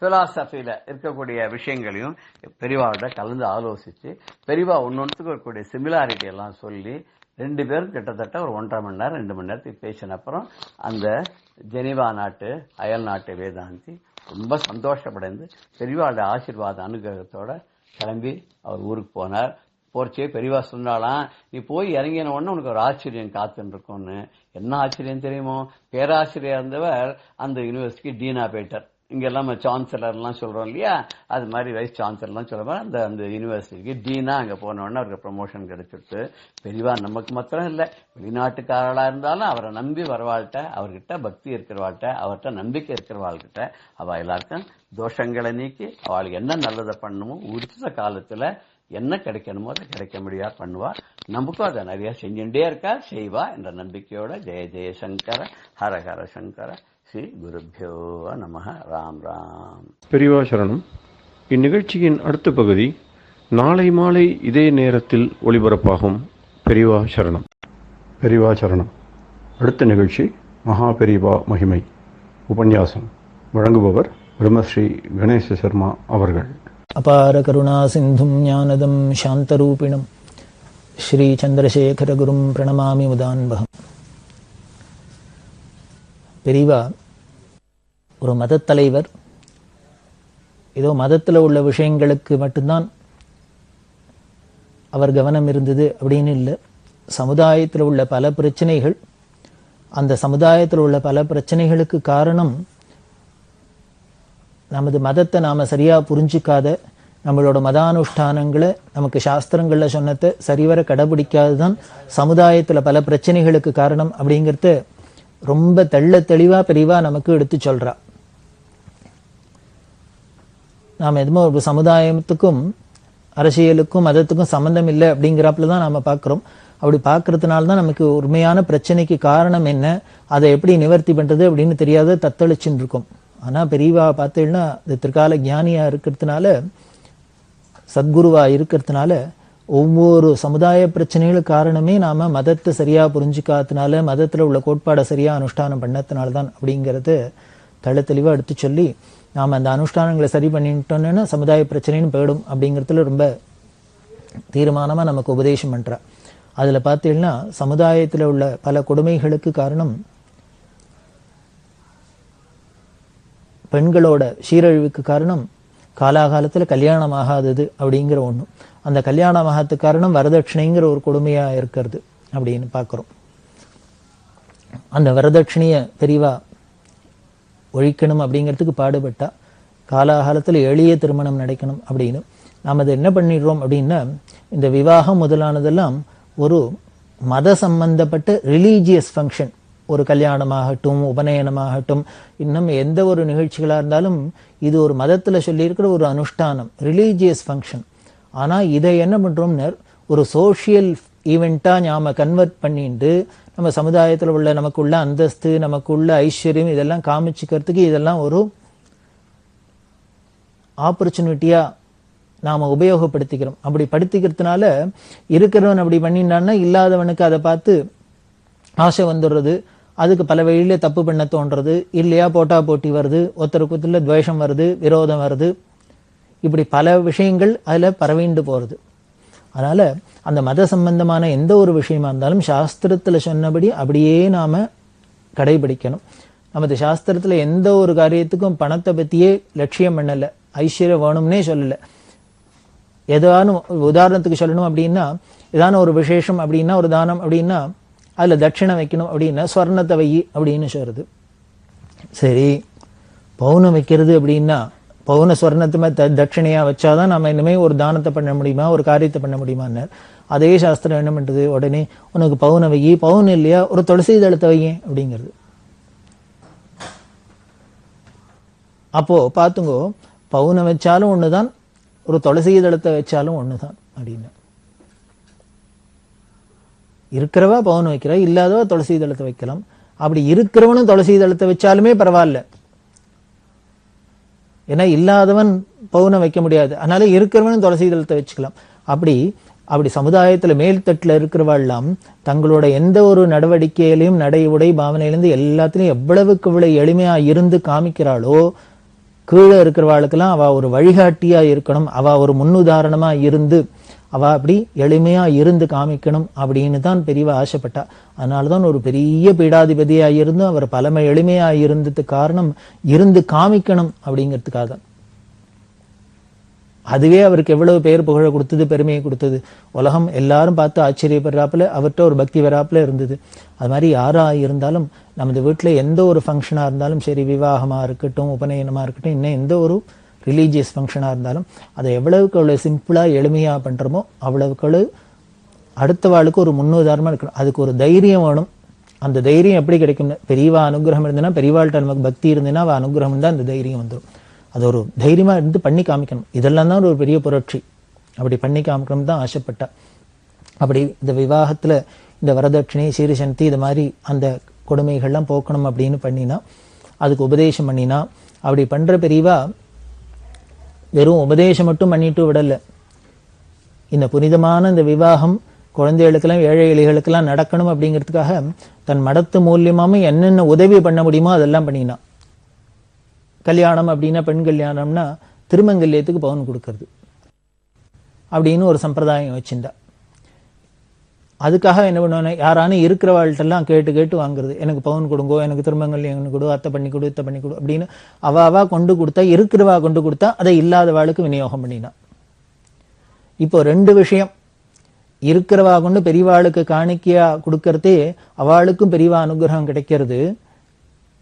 பிலாசபியில இருக்கக்கூடிய விஷயங்களையும் பெரியவாவோட கலந்து ஆலோசிச்சு, பெரியவா ஒன்னொன்னுக்கு இருக்கக்கூடிய சிமிலாரிட்டி எல்லாம் சொல்லி 2 பேரும் கிட்டத்தட்ட ஒரு 1.5 மணி நேரம் 2 மணி நேரத்துக்கு பேசின அப்புறம் அந்த ஜெனீவா நாட்டு அயல் நாட்டு வேதாந்தி ரொம்ப சந்தோஷப்படைந்து பெரியவாவோட ஆசீர்வாத அனுகிரகத்தோட கிளம்பி அவர் ஊருக்கு போனார். போர்ச்சே பெரியவா சொன்னாலாம், நீ போய் இறங்கின உடனே உனக்கு ஒரு ஆச்சரியம் காத்துன்னு இருக்கும்னு. என்ன ஆச்சரியம் தெரியுமோ, பேராசிரியர் இருந்தவர் அந்த யூனிவர்சிட்டிக்கு டீனா போயிட்டார். இங்க எல்லாம் சான்சலர் எல்லாம் சொல்றோம் இல்லையா, அது மாதிரி வைஸ் சான்சலர் எல்லாம் சொல்லுவாங்க. அந்த யூனிவர்சிட்டிக்கு டீனா அங்க போன உடனே அவருக்கு ப்ரமோஷன் கிடைச்சிட்டு, பெரியவா நமக்கு மாத்திரம் இல்ல, வெளிநாட்டுக்காரர்களா இருந்தாலும் அவரை நம்பி வரவாழ்கிட்ட, அவர்கிட்ட பக்தி இருக்கிறவாழ்கிட்ட, அவர்கிட்ட நம்பிக்கை இருக்கிறவாழ்கிட்ட அவ எல்லாருக்கும் தோஷங்களை நீக்கி அவளுக்கு என்ன நல்லதை பண்ணணுமோ உரித்த காலத்துல என்ன கிடைக்கணுமோ அதை கிடைக்க முடியா பண்ணுவா. நமக்கும் அதை நிறைய செஞ்சுட்டே இருக்கா, செய்வா என்ற நம்பிக்கையோட ஜெய ஜெயசங்கர ஹர ஹர சங்கர ஸ்ரீ குருபியோ நமஹ. ராம் ராம். பெரியவா சரணம். இந்நிகழ்ச்சியின் அடுத்த பகுதி நாளை மாலை இதே நேரத்தில் ஒளிபரப்பாகும். பெரியவா சரணம். பெரியவா சரணம். அடுத்த நிகழ்ச்சி மகா பெரியவா மகிமை உபன்யாசம். வழங்குபவர் பிரம்மஸ்ரீ கணேச சர்மா அவர்கள். அபார கருணா சிந்தும் ஞானதம் சாந்தரூபிணம் ஸ்ரீ சந்திரசேகர குரும் பிரணமாமி முதான்பகம். பெரியவா ஒரு மதத் தலைவர். ஏதோ மதத்தில் உள்ள விஷயங்களுக்கு மட்டும்தான் அவர் கவனம் இருந்தது அப்படின்னு இல்லை. சமுதாயத்தில் உள்ள பல பிரச்சனைகள், அந்த சமுதாயத்தில் உள்ள பல பிரச்சனைகளுக்கு காரணம் நமது மதத்தை நாம சரியா புரிஞ்சிக்காத, நம்மளோட மதானுஷ்டானங்களை நமக்கு சாஸ்திரங்கள்ல சொன்னதை சரிவர கடைபிடிக்காதுதான் சமுதாயத்துல பல பிரச்சனைகளுக்கு காரணம் அப்படிங்கறத ரொம்ப தெளிவா பெரியவா நமக்கு எடுத்து சொல்றா. நாம எதுவும் ஒரு சமுதாயத்துக்கும் அரசியலுக்கும் மதத்துக்கும் சம்பந்தம் இல்லை அப்படிங்கிறப்பதான் நாம பாக்குறோம். அப்படி பாக்குறதுனால்தான் நமக்கு உண்மையான பிரச்சனைக்கு காரணம் என்ன, அதை எப்படி நிவர்த்தி பண்றது அப்படின்னு தெரியாத தத்தளிச்சுட்டு இருக்கோம். ஆனா பெரியவா பார்த்தீங்கன்னா இந்த திரிகால ஞானியா இருக்கிறதுனால, சத்குருவா இருக்கிறதுனால, ஒவ்வொரு சமுதாய பிரச்சனைகளுக்கு காரணமே நாம மதத்தை சரியா புரிஞ்சுக்காதனால, மதத்துல உள்ள கோட்பாடை சரியா அனுஷ்டானம் பண்ணதுனால்தான் அப்படிங்கறது தெளிவா எடுத்து சொல்லி, நாம அந்த அனுஷ்டானங்களை சரி பண்ணிட்டோம்னா சமுதாய பிரச்சனைன்னு போயிடும் அப்படிங்கறதுல ரொம்ப தீர்மானமா நமக்கு உபதேசம் பண்றா. அதுல பார்த்தீங்கன்னா சமுதாயத்துல உள்ள பல கொடுமைகளுக்கு காரணம் பெண்களோட சீரழிவுக்கு காரணம் காலாகாலத்துல கல்யாணம் ஆகாதது அப்படிங்கிற ஒண்ணு. அந்த கல்யாணம் ஆகாததுக்கு காரணம் வரதட்சணைங்கிற ஒரு கொடுமையா இருக்கிறது அப்படின்னு பாக்குறோம். அந்த வரதட்சணைய பெரியவா ஒழிக்கணும் அப்படிங்கிறதுக்கு பாடுபட்டா. காலாகாலத்துல எளிய திருமணம் நடக்கணும் அப்படின்னு நாம அதை என்ன பண்ணிடுறோம் அப்படின்னா, இந்த விவாகம் முதலானதெல்லாம் ஒரு மத சம்பந்தப்பட்ட ரிலீஜியஸ் ஃபங்க்ஷன், ஒரு கல்யாணமாகட்டும், உபநயனமாகட்டும், இன்னும் எந்த ஒரு நிகழ்ச்சிகளாக இருந்தாலும் இது ஒரு மதத்தில் சொல்லியிருக்கிற ஒரு அனுஷ்டானம், ரிலீஜியஸ் ஃபங்க்ஷன். ஆனால் இதை என்ன பண்ணுறோம்னு ஒரு சோஷியல் ஈவெண்ட்டாக நாம் கன்வெர்ட் பண்ணிட்டு நம்ம சமுதாயத்தில் உள்ள நமக்குள்ள அந்தஸ்து, நமக்குள்ள ஐஸ்வர்யம் இதெல்லாம் காமிச்சிக்கிறதுக்கு இதெல்லாம் ஒரு ஆப்பர்ச்சுனிட்டியாக நாம் உபயோகப்படுத்திக்கிறோம். அப்படி படுத்திக்கிறதுனால இருக்கிறவன் அப்படி பண்ணிட்டான்னா இல்லாதவனுக்கு அதை பார்த்து ஆசை வந்துடுறது, அதுக்கு பல வழியில தப்பு பண்ண தோன்றது, இல்லையா போட்டா போட்டி வருது, ஒருத்தருக்குள்ள துவேஷம் வருது, விரோதம் வருது, இப்படி பல விஷயங்கள் அதில் பரவிண்டு போகிறது. அதனால அந்த மத சம்பந்தமான எந்த ஒரு விஷயமா இருந்தாலும் சாஸ்திரத்தில் சொன்னபடி அப்படியே நாம கடைபிடிக்கணும். நமது சாஸ்திரத்தில் எந்த ஒரு காரியத்துக்கும் பணத்தை பற்றியே லட்சியம் பண்ணலை, ஐஸ்வர்யம் வேணும்னே சொல்லலை. ஏதானும் உதாரணத்துக்கு சொல்லணும் அப்படின்னா, ஏதான ஒரு விசேஷம் அப்படின்னா, ஒரு தானம் அப்படின்னா அதில் தட்சிணை வைக்கணும் அப்படின்னா ஸ்வர்ணத்தை வை அப்படின்னு சொல்றது. சரி, பவுனம் வைக்கிறது அப்படின்னா பவுன ஸ்வர்ணத்துமே தட்சிணையா வச்சாதான் நம்ம இனிமே ஒரு தானத்தை பண்ண முடியுமா, ஒரு காரியத்தை பண்ண முடியுமான்னு. அதே சாஸ்திரம் என்ன பண்றது, உடனே உனக்கு பவுனை வை, பவுன் இல்லையா ஒரு துளசி தளத்தை வையேன் அப்படிங்கிறது. அப்போ பார்த்துங்கோ, பவுனை வச்சாலும் ஒண்ணுதான், ஒரு துளசி தளத்தை வச்சாலும் ஒண்ணுதான் அப்படின்னு. இருக்கிறவா பவுன் வைக்கிறா, இல்லாதவா துளசி தளத்தை வைக்கலாம். அப்படி இருக்கிறவனும் துளசி தளத்தை வச்சாலுமே பரவாயில்ல, ஏன்னா இல்லாதவன் பவுனை வைக்க முடியாது, அதனால இருக்கிறவனும் துளசி தளத்தை வச்சுக்கலாம். அப்படி சமுதாயத்துல மேல்தட்டுல இருக்கிறவாள்லாம் தங்களோட எந்த ஒரு நடவடிக்கையிலையும், நடை உடை பாவனையிலிருந்து எல்லாத்திலையும் எவ்வளவுக்கு இவ்வளவு எளிமையா இருந்து காமிக்கிறாளோ, கீழே இருக்கிறவாளுக்கெல்லாம் அவ ஒரு வழிகாட்டியா இருக்கணும், அவ ஒரு முன்னுதாரணமா இருந்து அவ அப்படி எளிமையா இருந்து காமிக்கணும் அப்படின்னு தான் பெரியவா ஆசைப்பட்டா. அதனாலதான் ஒரு பெரிய பீடாதிபதியா இருந்து அவர் பலமை எளிமையா இருந்ததுக்கு காரணம் இருந்து காமிக்கணும் அப்படிங்கிறதுக்காக தான். அதுவே அவருக்கு எவ்வளவு பேர் புகழ கொடுத்தது, பெருமையை கொடுத்தது. உலகம் எல்லாரும் பார்த்து ஆச்சரியப்படுறாப்புல அவர்கிட்ட ஒரு பக்தி வராப்புல இருந்தது. அது மாதிரி யாரா இருந்தாலும் நமது வீட்டுல எந்த ஒரு ஃபங்க்ஷனா இருந்தாலும் சரி, விவாகமா இருக்கட்டும், உபநயனமா இருக்கட்டும், இன்னும் எந்த ஒரு ரிலீஜியஸ் ஃபங்க்ஷனாக இருந்தாலும் அதை எவ்வளவுக்கு அவ்வளோ சிம்பிளாக எளிமையாக பண்ணுறோமோ அவ்வளவுக்கு அடுத்த வாழ்க்கை ஒரு முன்னுதாரணமாக இருக்கணும். அதுக்கு ஒரு தைரியம் வேணும். அந்த தைரியம் எப்படி கிடைக்கும்னு, பெரியவா அனுகிரகம் இருந்ததுன்னா, பெரியவாள்கிட்ட நமக்கு பக்தி இருந்ததுன்னா அவள் அனுகிரகம் தான் அந்த தைரியம் வந்துடும். அது ஒரு தைரியமாக இருந்து பண்ணி காமிக்கணும். இதெல்லாம் தான் ஒரு பெரிய புரட்சி. அப்படி பண்ணி காமிக்கணும் தான் ஆசைப்பட்டா. அப்படி இந்த விவாகத்தில் இந்த வரதட்சணை, சீர்சந்தி, இது மாதிரி அந்த கொடுமைகள்லாம் போக்கணும் அப்படின்னு பண்ணினா, அதுக்கு உபதேசம் பண்ணினா, அப்படி பண்ணுற பெரியவா வெறும் உபதேசம் மட்டும் பண்ணிட்டு விடல. இந்த புனிதமான இந்த விவாகம் குழந்தைகளுக்கெல்லாம், ஏழை எளிகளுக்கெல்லாம் நடக்கணும் அப்படிங்கிறதுக்காக தன் மடத்து மூலியமாம என்னென்ன உதவி பண்ண முடியுமோ அதெல்லாம் பண்ணினா. கல்யாணம் அப்படின்னா, பெண் கல்யாணம்னா திருமங்கல்யத்துக்கு பவுன் கொடுக்கறது அப்படின்னு ஒரு சம்பிரதாயம் வச்சிருந்தா. அதுக்காக என்ன பண்ணுவானே, யாரானு இருக்கிறவாழ்கிட்டெல்லாம் கேட்டு கேட்டு வாங்குறது. எனக்கு பவுன் கொடுங்கோ, எனக்கு திருமங்கல்யம் கொடு, அத்தை பண்ணி கொடு, இத்தை பண்ணி கொடு அப்படின்னு அவா கொண்டு கொடுத்தா, இருக்கிறவா கொண்டு கொடுத்தா அதை இல்லாதவாளுக்கு விநியோகம் பண்ணினா. இப்போ ரெண்டு விஷயம், இருக்கிறவா கொண்டு பெரியவாளுக்கு காணிக்கையா கொடுக்கறதே அவளுக்கும் பெரியவா அனுகிரகம் கிடைக்கிறது,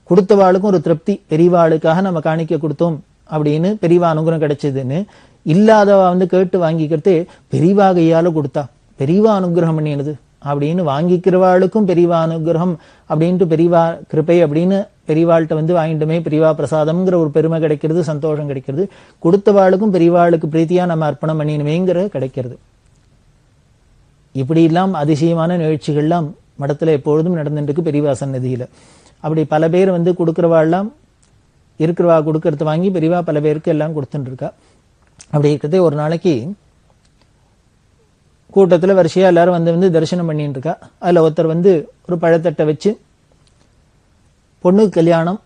கொடுத்தவாளுக்கும் ஒரு திருப்தி, பெரியவாளுக்காக நம்ம காணிக்கை கொடுத்தோம் அப்படின்னு பெரியவா அனுகிரகம் கிடைச்சதுன்னு. இல்லாதவா கேட்டு வாங்கிக்கிறதே பெரியவா கையால கொடுத்தா பெரியவா அனுகிரகம் பண்ணினது அப்படின்னு வாங்கிக்கிறவாளுக்கும் பெரியவா அனுகிரகம் அப்படின்ட்டு பெரியவா கிருபை அப்படின்னு பெரியவாள்கிட்ட வாங்கிட்டுமே பெரியவா பிரசாதம்ங்கிற ஒரு பெருமை கிடைக்கிறது, சந்தோஷம் கிடைக்கிறது. கொடுத்தவாளுக்கும் பெரியவாளுக்கு பிரீத்தியா நம்ம அர்ப்பணம் பண்ணினுமேங்கிற கிடைக்கிறது. இப்படி எல்லாம் அதிசயமான நிகழ்ச்சிகள்லாம் மடத்துல எப்பொழுதும் நடந்துட்டு பெரியவா சன்னதியில. அப்படி பல பேர் கொடுக்கிறவாள்லாம் இருக்கிறவா கொடுக்கறத வாங்கி பெரியவா பல பேருக்கு எல்லாம் கொடுத்துட்டு இருக்கா. அப்படி இருக்கிறதே ஒரு நாளைக்கு கூட்டத்துல வரிசையா எல்லாரும் வந்து தரிசனம் பண்ணிட்டு இருக்கா. அதுல ஒருத்தர் ஒரு பழத்தட்டை வச்சு, பொண்ணுக்கு கல்யாணம்,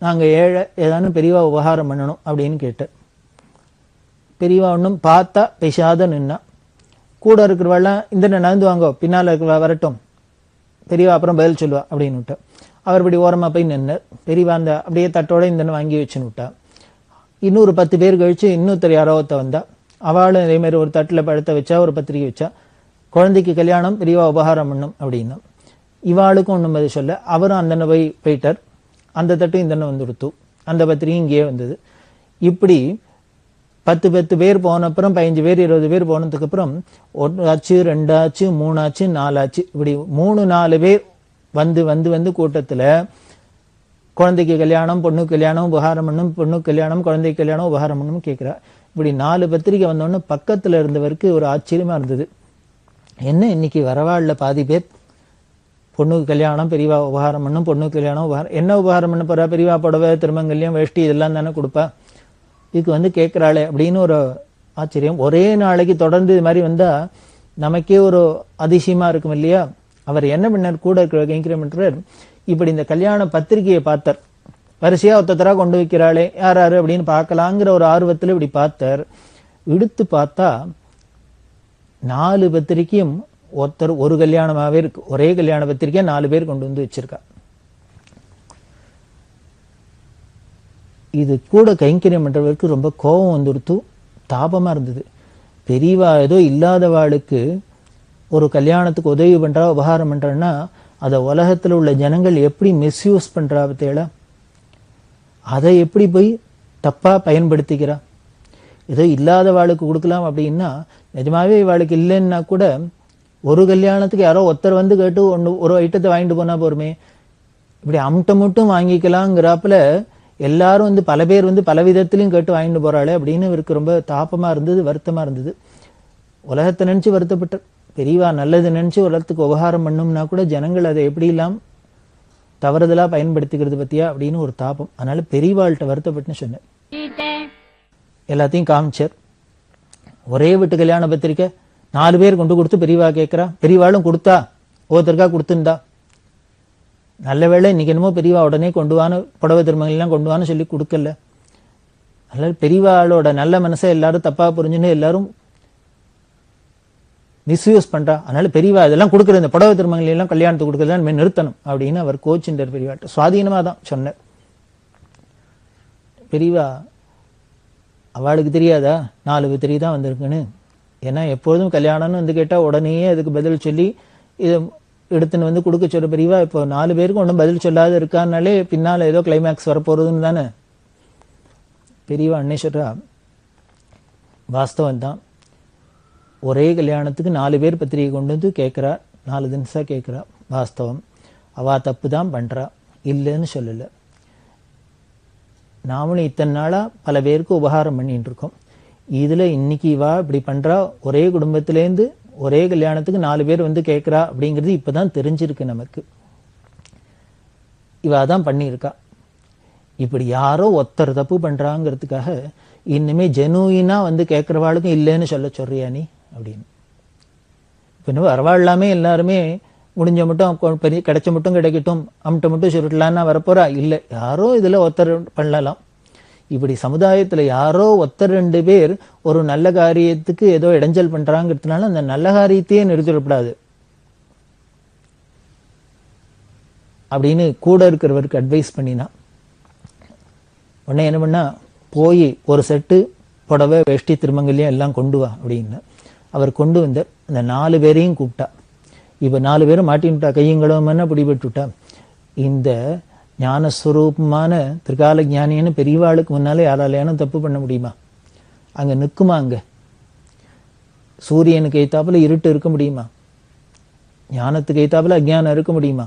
நாங்க ஏழை, ஏதானும் பெரியவா உபகாரம் பண்ணணும் அப்படின்னு கேட்டு, பெரியவா ஒன்றும் பார்த்தா பேசாத நின்னா. கூட இருக்கிறவாள்லாம் இந்த நடந்து வாங்கோ, பின்னால இருக்கிறவா வரட்டும், பெரியவா அப்புறம் பதில் சொல்லுவா அப்படின்னு விட்டா. அவர் இப்படி ஓரமா போய் நின்று பெரியவா அந்த அப்படியே தட்டோட இந்த வாங்கி வச்சுன்னு விட்டா. இன்னொரு 10 பேர் கழிச்சு இன்னொருத்தர் யாரோ ஒருத்த வந்தா. அவளும் இதே மாதிரி ஒரு தட்டுல பழத்தை வச்சா, ஒரு பத்திரிக்கை வச்சா, குழந்தைக்கு கல்யாணம், பெரியவா உபகாரம் பண்ணும் அப்படின்னா. இவாளுக்கும் ஒண்ணும் பதில் சொல்ல. அவரும் அந்த போயிட்டார். அந்த தட்டும் இந்த வந்துடுத்து, அந்த பத்திரிக்கை இங்கேயே வந்தது. இப்படி 10 பேர் போன அப்புறம் 15 பேர் 20 பேர் போனதுக்கு அப்புறம் 1 ஆச்சு, 2 ஆச்சு, 3 ஆச்சு, 4 ஆச்சு. இப்படி 3-4 பேர் வந்து வந்து வந்து கூட்டத்துல குழந்தைக்கு கல்யாணம், பொண்ணுக்கு கல்யாணம், உபகாரம் பண்ணும், பொண்ணுக்கு கல்யாணம், குழந்தைக்கு கல்யாணம், உபகாரம் பண்ணும் கேட்கிறா. இப்படி 4 பத்திரிகை வந்தோன்னு பக்கத்துல இருந்தவருக்கு ஒரு ஆச்சரியமா இருந்தது. என்ன இன்னைக்கு வரவாள்ல பாதி பேர் பொண்ணுக்கு கல்யாணம், பெரியவா உபகாரம் பண்ணும், பொண்ணுக்கு கல்யாணம், உபகாரம். என்ன உபகாரம் பண்ண போறா? பெரியவா புடவை, திருமங்கல்யம், வேஷ்டி இதெல்லாம் தானே கொடுப்பா. இதுக்கு வந்து கேட்கிறாளே அப்படின்னு ஒரு ஆச்சரியம். ஒரே நாளைக்கு தொடர்ந்து இது மாதிரி வந்தா நமக்கே ஒரு அதிசயமா இருக்கும் இல்லையா? அவர் என்ன பண்ணார், கூட இருக்கிற கைங்கரியமன்றர் இப்படி இந்த கல்யாண பத்திரிகையை பார்த்தார். வரிசையா ஒருத்தரா கொண்டு வைக்கிறாளே யார் யாரு அப்படின்னு பார்க்கலாங்கிற ஒரு ஆர்வத்துல இப்படி பார்த்தார். எடுத்து பார்த்தா 4 பத்திரிக்கையும் ஒருத்தர் ஒரு கல்யாணமாவே இருக்கு. ஒரே கல்யாண பத்திரிக்கை 4 பேர் கொண்டு வந்து வச்சிருக்கா. இது கூட கைங்கரியம் பண்றவருக்கு ரொம்ப கோபம் வந்துடுத்து, தாபமா இருந்தது. பெரியவா ஏதோ இல்லாதவாளுக்கு ஒரு கல்யாணத்துக்கு உதவி பண்றா, உபகாரம் பண்றான்னா அதை உலகத்துல உள்ள ஜனங்கள் எப்படி மிஸ்யூஸ் பண்றா பத்தியல, அதை எப்படி போய் தப்பா பயன்படுத்திக்கிறா. ஏதோ இல்லாதவாளுக்கு கொடுக்கலாம் அப்படின்னா நிஜமாவே இவாளுக்கு இல்லைன்னா கூட ஒரு கல்யாணத்துக்கு யாரோ ஒருத்தர் வந்து கேட்டு ஒரு ஐட்டத்தை வாங்கிட்டு போனா போருமே. இப்படி மட்டும் வாங்கிக்கலாங்கிறாப்புல எல்லாரும் வந்து பல பேர் வந்து பல விதத்திலையும் கேட்டு வாங்கிட்டு போறாளே அப்படின்னு இவருக்கு ரொம்ப தாபமா இருந்தது, வருத்தமா இருந்தது. உலகத்தை நினைச்சு வருத்தப்பட்ட பெரியவா நல்லது நினைச்சு உலகத்துக்கு உபகாரம் பண்ணும்னா கூட ஜனங்கள் அதை எப்படி எல்லாம் தவறுதலா பயன்படுத்திக்கிறது பத்தியா அப்படின்னு ஒரு தாபம். அதனால பெரியவாள்கிட்ட வருத்தப்பட்டுன்னு சொன்னேன். எல்லாத்தையும் காமிச்சார். ஒரே வீட்டு கல்யாண பத்திரிக்கை 4 பேர் கொண்டு கொடுத்து பெரியவா கேட்கிறா. பெரியவாளும் கொடுத்தா, ஒருத்தருக்கா கொடுத்துருந்தா. நல்ல வேளை இன்னைக்கு என்னமோ பெரியவா உடனே கொண்டு வான்னு புடவை திருமங்கலாம் கொண்டு வான்னு சொல்லி கொடுக்கல. அதனால பெரியவாளோட நல்ல மனசை எல்லாரும் தப்பா புரிஞ்சுன்னு எல்லாரும் மிஸ்யூஸ் பண்றா. அதனால பெரியவா இதெல்லாம் கொடுக்குற இந்த புடவை திருமங்கல் எல்லாம் கல்யாணத்துக்கு கொடுக்கறதா நிறுத்தணும் அப்படின்னு அவர் கோச்சின்றார். பெரியவாட்ட சுவாதீனமா தான் சொன்னார். பெரியவா அவளுக்கு தெரியாதா 4 பத்திரிகை தான் வந்திருக்குன்னு? ஏன்னா எப்பொழுதும் கல்யாணம்னு வந்து கேட்டா உடனே அதுக்கு பதில் சொல்லி இதை எடுத்துன்னு வந்து கொடுக்க சொல்ற பெரியவா இப்போ 4 பேருக்கு ஒன்றும் பதில் சொல்லாத இருக்கான்னாலே பின்னால ஏதோ கிளைமேக்ஸ் வரப்போறதுன்னு தானே. பெரியவா அன்னை சொல்றா, வாஸ்தவம் தான். ஒரே கல்யாணத்துக்கு 4 பேர் பத்திரிகை கொண்டு வந்து கேட்கிறா, 4 தினசா கேட்கிறா. வாஸ்தவம், அவ தப்பு தான் பண்றா, இல்லைன்னு சொல்லல. நாமளும் இத்தனை நாளா பல பேருக்கு உபகாரம் பண்ணிட்டு இருக்கோம். இதுல இன்னைக்கு இவா இப்படி பண்றா, ஒரே குடும்பத்திலேருந்து ஒரே கல்யாணத்துக்கு 4 பேர் வந்து கேட்கிறா அப்படிங்கிறது இப்பதான் தெரிஞ்சிருக்கு நமக்கு. இவ அதான் பண்ணியிருக்கா. இப்படி யாரோ ஒருத்தர் தப்பு பண்றாங்கிறதுக்காக இனிமே ஜெனுயினா வந்து கேட்கிறவாளுக்கும் இல்லைன்னு சொல்றியா நீ அப்படின்னு. இப்ப வரவாழ்லாமே எல்லாருமே முடிஞ்ச மட்டும் பெரிய கிடைச்ச மட்டும் கிடைக்கட்டும், அம்ட்ட மட்டும் சுருட்டலான்னா வரப்போறா? இல்லை, யாரோ இதுல ஒருத்தர் பண்ணலாம். இப்படி சமுதாயத்துல யாரோ ஒருத்தர் 2 பேர் ஒரு நல்ல காரியத்துக்கு ஏதோ இடைஞ்சல் பண்றாங்கிறதுனால அந்த நல்ல காரியத்தையே நிறுத்திடக்கூடாது அப்படின்னு கூட இருக்கிறவருக்கு அட்வைஸ் பண்ணினா. உடனே என்ன பண்ணா, போய் ஒரு செட்டு புடவை, வேஷ்டி, திருமங்கல்யம் எல்லாம் கொண்டு வா அப்படின்னு அவர் கொண்டு வந்த அந்த 4 பேரையும் கூப்பிட்டா. இப்ப 4 பேரும் மாட்டின்ட்டா, கையங்களும் பிடிபட்டுட்டா. இந்த ஞானஸ்வரூபமான திரிகால ஞானின்னு பெரியவாளுக்கு முன்னாலே யாராலையான தப்பு பண்ண முடியுமா? அங்க நிற்குமா? அங்க சூரியனுக்கு எய்த்தாப்புல இருட்டு இருக்க முடியுமா? ஞானத்துக்கு எய்த்தாப்புல அஜ்ஞானம் இருக்க முடியுமா?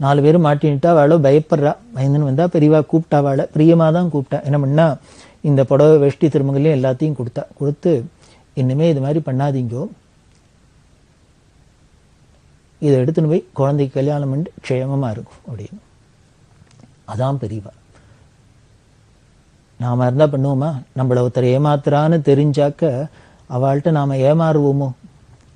4 பேரும் மாட்டின்ட்டா. அவளோ பயப்படுறா. பயந்துன்னு வந்தா பெரியவா கூப்பிட்டா. அவளை பிரியமா தான் கூப்பிட்டா. என்ன பண்ணா, இந்த புடவை, வேஷ்டி, திருமங்கலையும் எல்லாத்தையும் கொடுத்து இன்னுமே இது மாதிரி பண்ணாதீங்கோ, இதை எடுத்துன்னு போய் குழந்தைக்கு கல்யாணம் பண்ணி க்ஷேமமா இருக்கும் அப்படின்னு. அதான் பெரியவா. நாம இருந்தா பண்ணுவோமா? நம்மள ஒருத்தர் ஏமாத்துறான்னு தெரிஞ்சாக்க அவள்கிட்ட நாம ஏமாறுவோமோ,